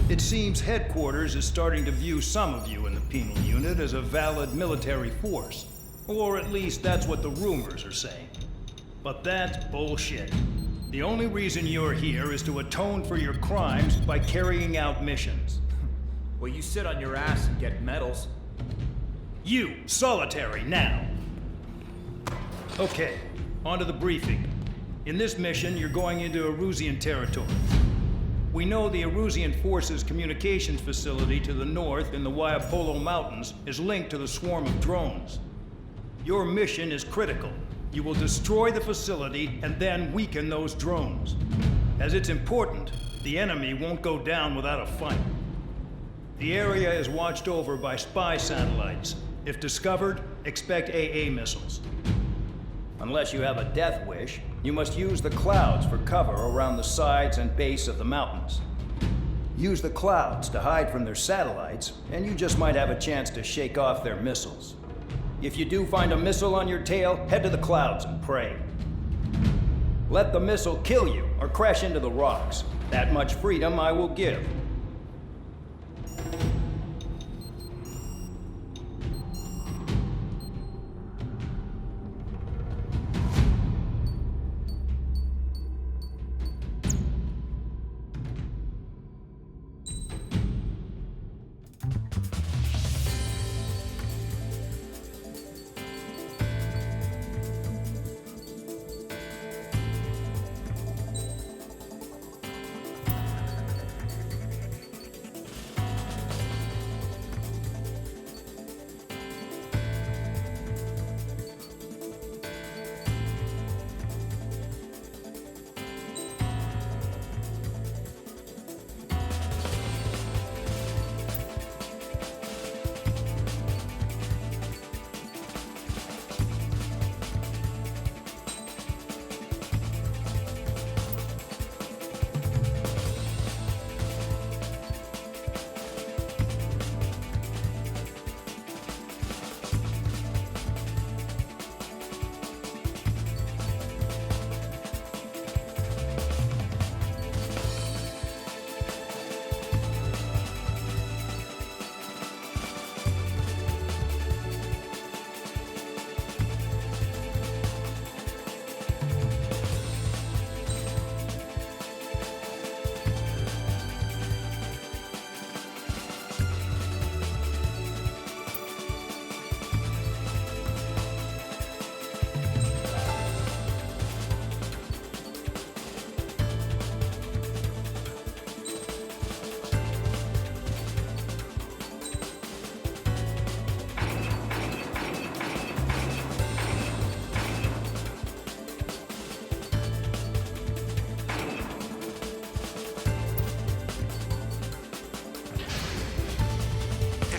It seems headquarters is starting to view some of you in the penal unit as a valid military force. Or at least that's what the rumors are saying. But that's bullshit. The only reason you're here is to atone for your crimes by carrying out missions. Well, you sit on your ass and get medals. You, solitary, now. Okay, on to the briefing. In this mission, you're going into Erusian territory. We know the Erusian Forces communications facility to the north in the Waiapolo Mountains is linked to the swarm of drones. Your mission is critical. You will destroy the facility and then weaken those drones. As it's important, the enemy won't go down without a fight. The area is watched over by spy satellites. If discovered, expect AA missiles. Unless you have a death wish, you must use the clouds for cover around the sides and base of the mountains. Use the clouds to hide from their satellites, and you just might have a chance to shake off their missiles. If you do find a missile on your tail, head to the clouds and pray. Let the missile kill you or crash into the rocks. That much freedom I will give.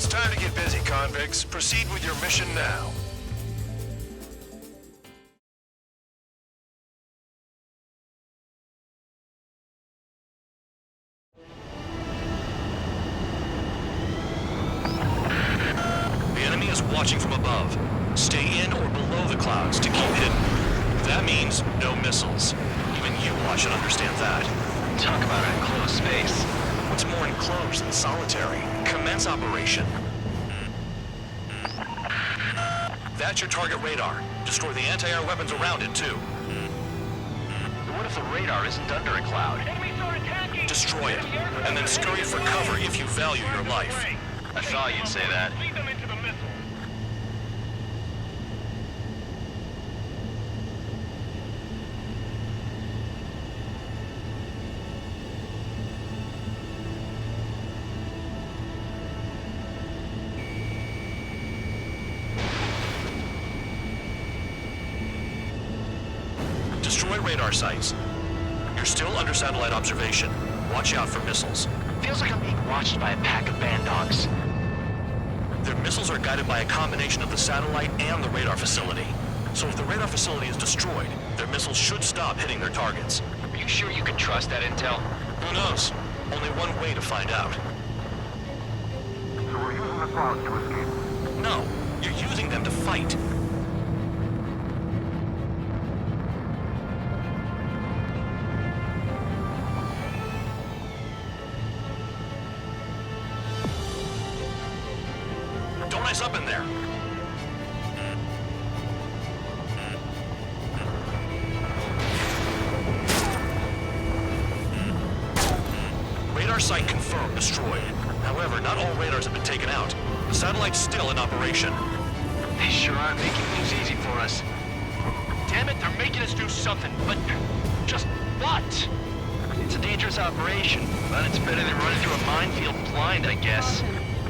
Time to get busy, convicts. Proceed with your mission now. The enemy is watching from above. Stay in or below the clouds to keep hidden. That means no missiles. Even you watch and understand that. Talk about an enclosed space. What's more enclosed than solitary? Commence operation. That's your target radar. Destroy the anti-air weapons around it, too. What if the radar isn't under a cloud? Destroy it, and then scurry for cover if you value your life. I thought you'd say that. Destroy radar sites. You're still under satellite observation. Watch out for missiles. Feels like I'm being watched by a pack of band dogs. Their missiles are guided by a combination of the satellite and the radar facility. So if the radar facility is destroyed, their missiles should stop hitting their targets. Are you sure you can trust that intel? Who knows? Only one way to find out. So we're using the clouds to escape? No, you're using them to fight. Don't ice up in there. Radar site confirmed destroyed. However, not all radars have been taken out. The satellite's still in operation. They sure are making things easy for us. Damn it, they're making us do something, but just what? It's a dangerous operation, but it's better than running through a minefield blind, I guess.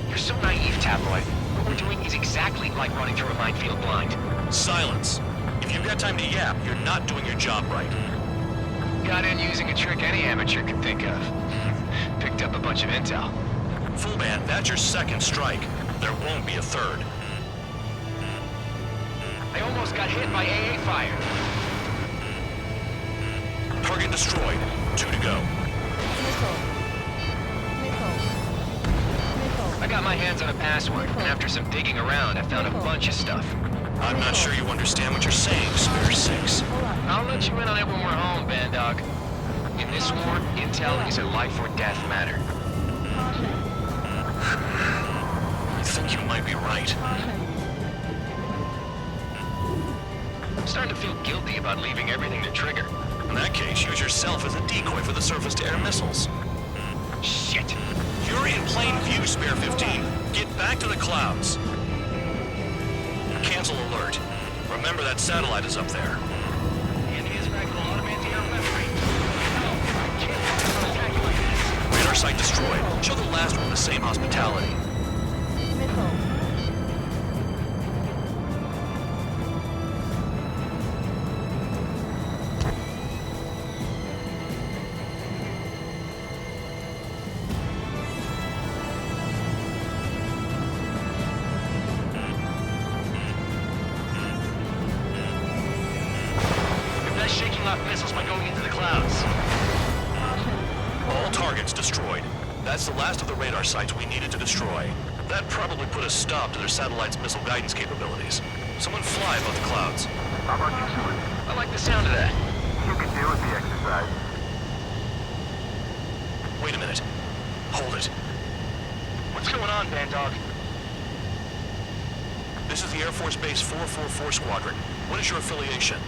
You're so naive, Tabloid. What we're doing is exactly like running through a minefield blind. Silence. If you've got time to yap, you're not doing your job right. Got in using a trick any amateur could think of. Picked up a bunch of intel. Full band, that's your second strike. There won't be a third. I almost got hit by AA fire. Target destroyed. 2 to go. I got my hands on a password, and after some digging around, I found a bunch of stuff. I'm not sure you understand what you're saying, Spare 6. I'll let you in on it when we're home, Bandog. In this war, intel is a life or death matter. I think you might be right. I'm starting to feel guilty about leaving everything to Trigger. In that case, use yourself as a decoy for the surface-to-air missiles. Shit! You're in plain view, Spare 15. Get back to the clouds. Cancel alert. Remember that satellite is up there. Radar site destroyed. Show the last one the same hospitality. Missiles by going into the clouds. All targets destroyed. That's the last of the radar sites we needed to destroy. That probably put a stop to their satellite's missile guidance capabilities. Someone fly above the clouds. How about you do it? I like the sound of that. You can do with the exercise. Wait a minute. Hold it. What's going on, Bandog? This is the Air Force Base 444 Squadron. What is your affiliation?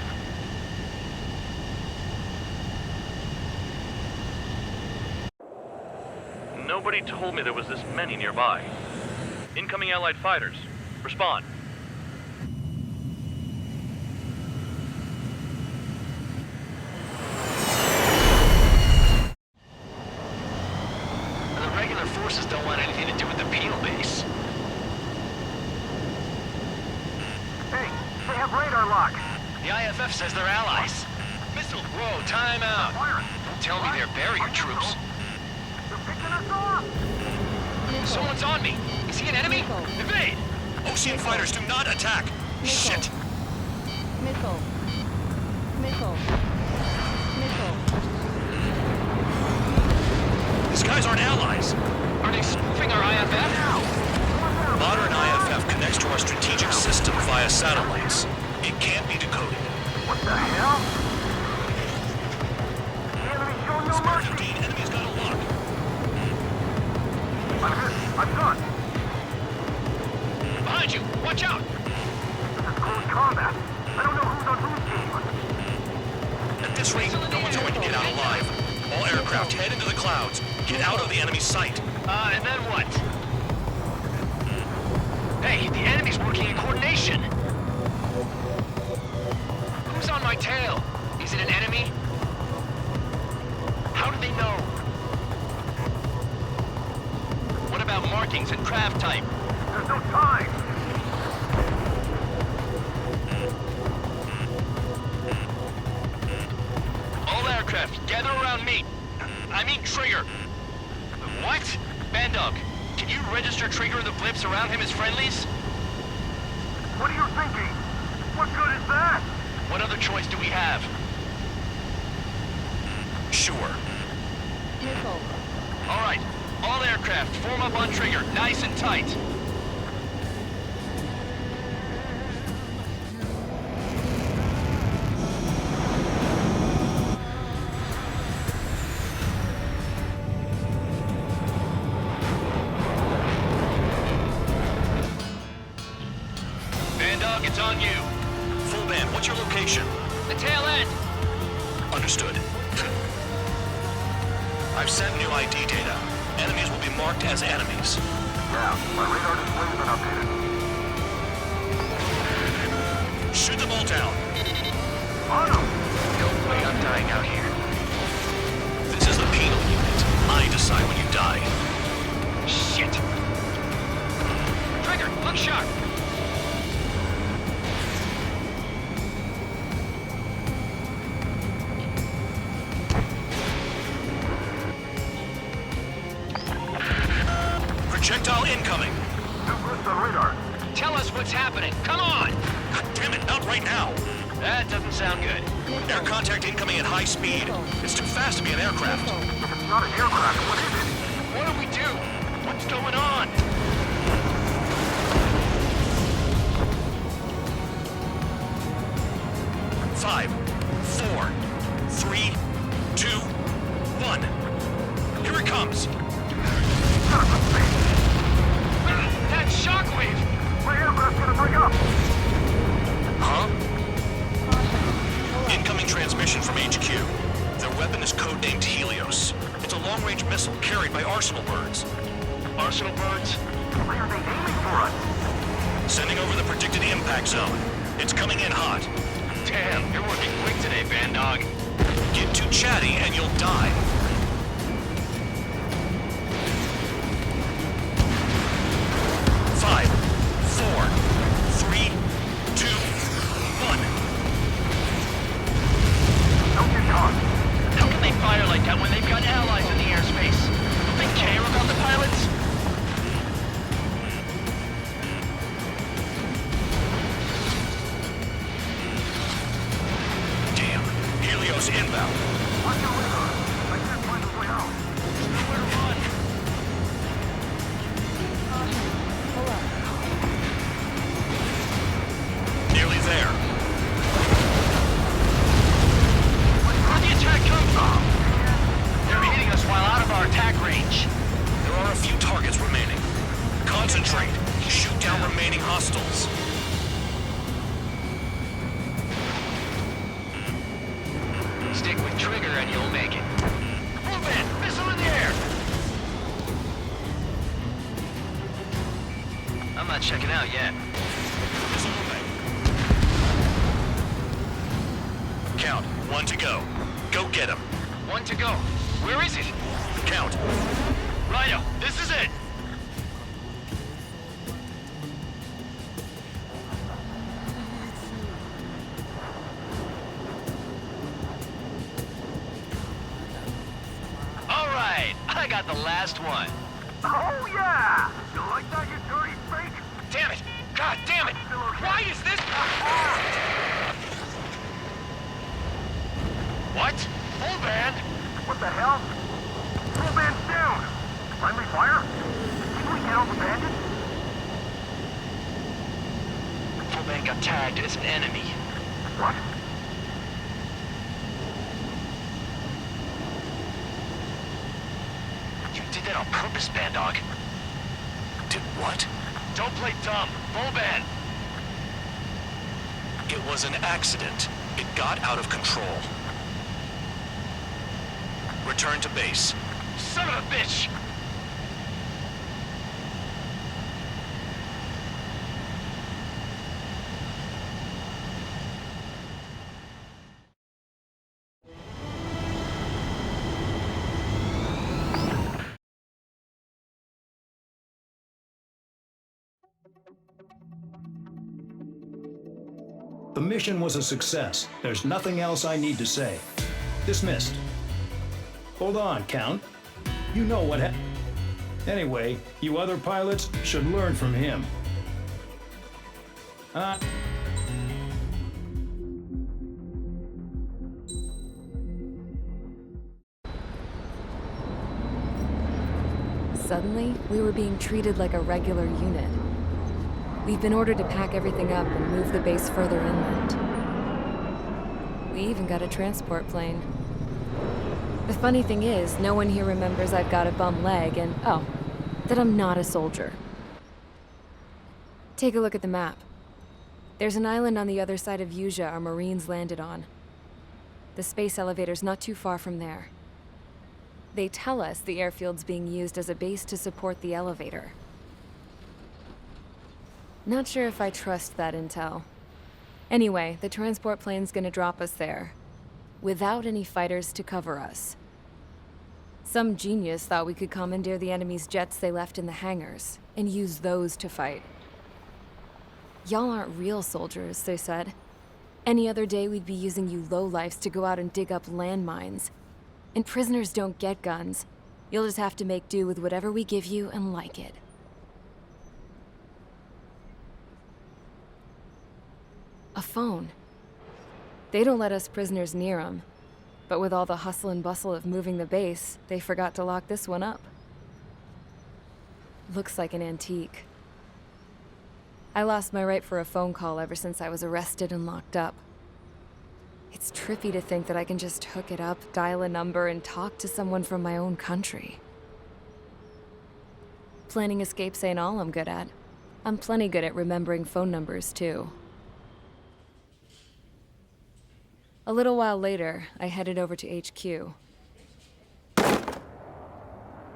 Nobody told me there was this many nearby. Incoming Allied fighters. Respond. The regular forces don't want anything to do with the penal base. Hey, they have radar lock. The IFF says they're allies. Missile. Whoa, time out. Don't tell me they're barrier troops. Someone's on me. Is he an enemy? Evade! Ocean fighters, do not attack! Missile. Shit! Missile. Missile. Missile. These guys aren't allies! Are they spoofing our IFF? Modern IFF connects to our strategic system via satellites. It can't be decoded. What the hell? The enemy's showing no Spare mercy. 15, enemy's got a lock. I'm hit. I'm done. Behind you! Watch out! This is combat. I don't know who's on whose team. At this rate, no one's going to get out alive. All aircraft head into the clouds. Get out of the enemy's sight. And then what? Hey, the enemy's working in coordination. Who's on my tail? Is it an enemy? How do they know? What about markings and craft type? There's no time. All aircraft, gather around me. I mean Trigger. What? Bandog, can you register Trigger and the blips around him as friendlies? What are you thinking? What good is that? What other choice do we have? Sure. Missile. All right, all aircraft, form up on Trigger, nice and tight. Bandog, it's on you. Full band, what's your location? The tail end! Understood. I've sent new ID data. Enemies will be marked as enemies. Yeah, my radar display's been updated. Shoot them all down. On them! No way I'm dying out here. This is the penal unit. I decide when you die. Shit! Trigger, look sharp! Projectile incoming. Two blips on radar. Tell us what's happening. Come on! God damn it, not right now. That doesn't sound good. Air contact incoming at high speed. It's too fast to be an aircraft. If it's not an aircraft, what is it? What do we do? What's going on? Five, four, three, two, one. Here it comes. That shockwave! My aircraft's gonna break up! Huh? Incoming transmission from HQ. Their weapon is codenamed Helios. It's a long-range missile carried by Arsenal birds. Arsenal birds? Why are they aiming for us? Sending over the predicted impact zone. It's coming in hot. Damn, you're working quick today, Bandog. Get too chatty and you'll die. Five, four, three, two, one. Don't get caught. How can they fire like that when they've got allies in the airspace? Don't they care about the pilots? Damn. Helios inbound. Watch your radar. I can't find a way out. Nowhere to run. Pull up. Nearly there. Where'd the attack come from? They're hitting us while out of our attack range. There are a few targets remaining. Concentrate. Shoot down remaining hostiles. Stick with Trigger and you'll make it. Move in! Missile in the air! I'm not checking out yet. Missile away. Count. One to go. Go get him. One to go. Where is it? Count. Rhino, this is it! All right, I got the last one. Oh, yeah! You like that, you dirty fake? Damn it! God damn it! Why is this? What? Full band? What the hell? Full band's down! Friendly fire? Did we get all the bandits? Full band got tagged as an enemy. What? You did that on purpose, Bandog. Did what? Don't play dumb. Full band. It was an accident. It got out of control. Return to base. Son of a bitch! The mission was a success. There's nothing else I need to say. Dismissed. Hold on, Count. You know what happened. Anyway, you other pilots should learn from him. Suddenly, we were being treated like a regular unit. We've been ordered to pack everything up and move the base further inland. We even got a transport plane. The funny thing is, no one here remembers I've got a bum leg and, oh, that I'm not a soldier. Take a look at the map. There's an island on the other side of Usea our Marines landed on. The space elevator's not too far from there. They tell us the airfield's being used as a base to support the elevator. Not sure if I trust that intel. Anyway, the transport plane's gonna drop us there, without any fighters to cover us. Some genius thought we could commandeer the enemy's jets they left in the hangars, and use those to fight. Y'all aren't real soldiers, they said. Any other day we'd be using you lowlifes to go out and dig up landmines. And prisoners don't get guns. You'll just have to make do with whatever we give you and like it. A phone. They don't let us prisoners near them. But with all the hustle and bustle of moving the base, they forgot to lock this one up. Looks like an antique. I lost my right for a phone call ever since I was arrested and locked up. It's trippy to think that I can just hook it up, dial a number, and talk to someone from my own country. Planning escapes ain't all I'm good at. I'm plenty good at remembering phone numbers, too. A little while later, I headed over to HQ.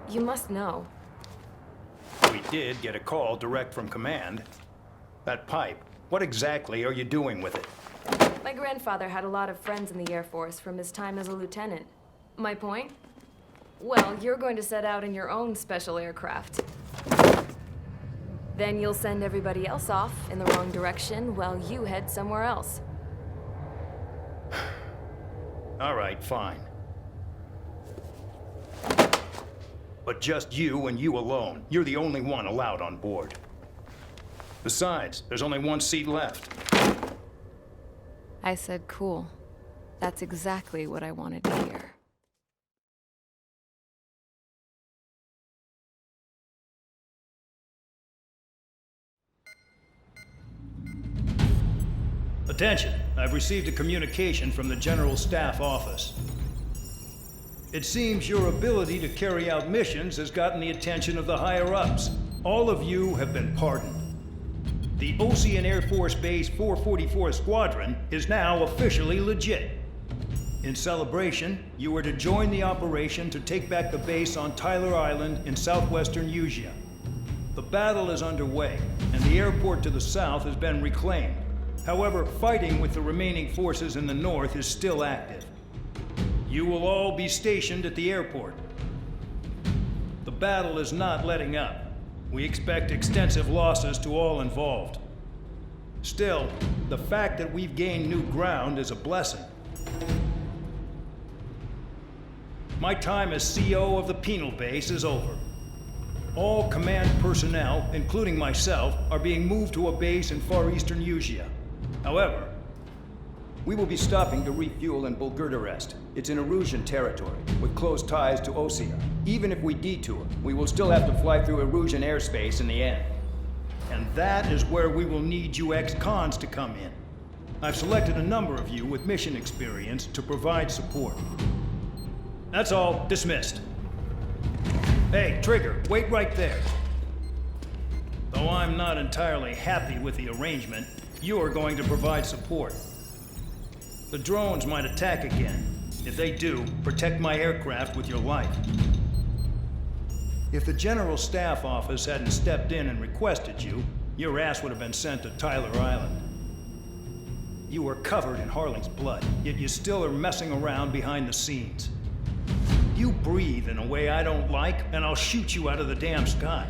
You must know. We did get a call direct from command. That pipe, what exactly are you doing with it? My grandfather had a lot of friends in the Air Force from his time as a lieutenant. My point? Well, you're going to set out in your own special aircraft. Then you'll send everybody else off in the wrong direction while you head somewhere else. All right, fine. But just you and you alone. You're the only one allowed on board. Besides, there's only one seat left. I said cool. That's exactly what I wanted to hear. Attention, I've received a communication from the General Staff Office. It seems your ability to carry out missions has gotten the attention of the higher-ups. All of you have been pardoned. The Ocean Air Force Base 444 Squadron is now officially legit. In celebration, you are to join the operation to take back the base on Tyler Island in southwestern Usea. The battle is underway, and the airport to the south has been reclaimed. However, fighting with the remaining forces in the north is still active. You will all be stationed at the airport. The battle is not letting up. We expect extensive losses to all involved. Still, the fact that we've gained new ground is a blessing. My time as CO of the penal base is over. All command personnel, including myself, are being moved to a base in far eastern Usea. However, we will be stopping to refuel in Bulgurdarest. It's in Erusian territory, with close ties to Osea. Even if we detour, we will still have to fly through Erusian airspace in the end. And that is where we will need you ex-cons to come in. I've selected a number of you with mission experience to provide support. That's all. Dismissed. Hey, Trigger, wait right there. Though I'm not entirely happy with the arrangement, you're going to provide support. The drones might attack again. If they do, protect my aircraft with your life. If the General Staff Office hadn't stepped in and requested you, your ass would have been sent to Tyler Island. You were covered in Harling's blood, yet you still are messing around behind the scenes. You breathe in a way I don't like, and I'll shoot you out of the damn sky.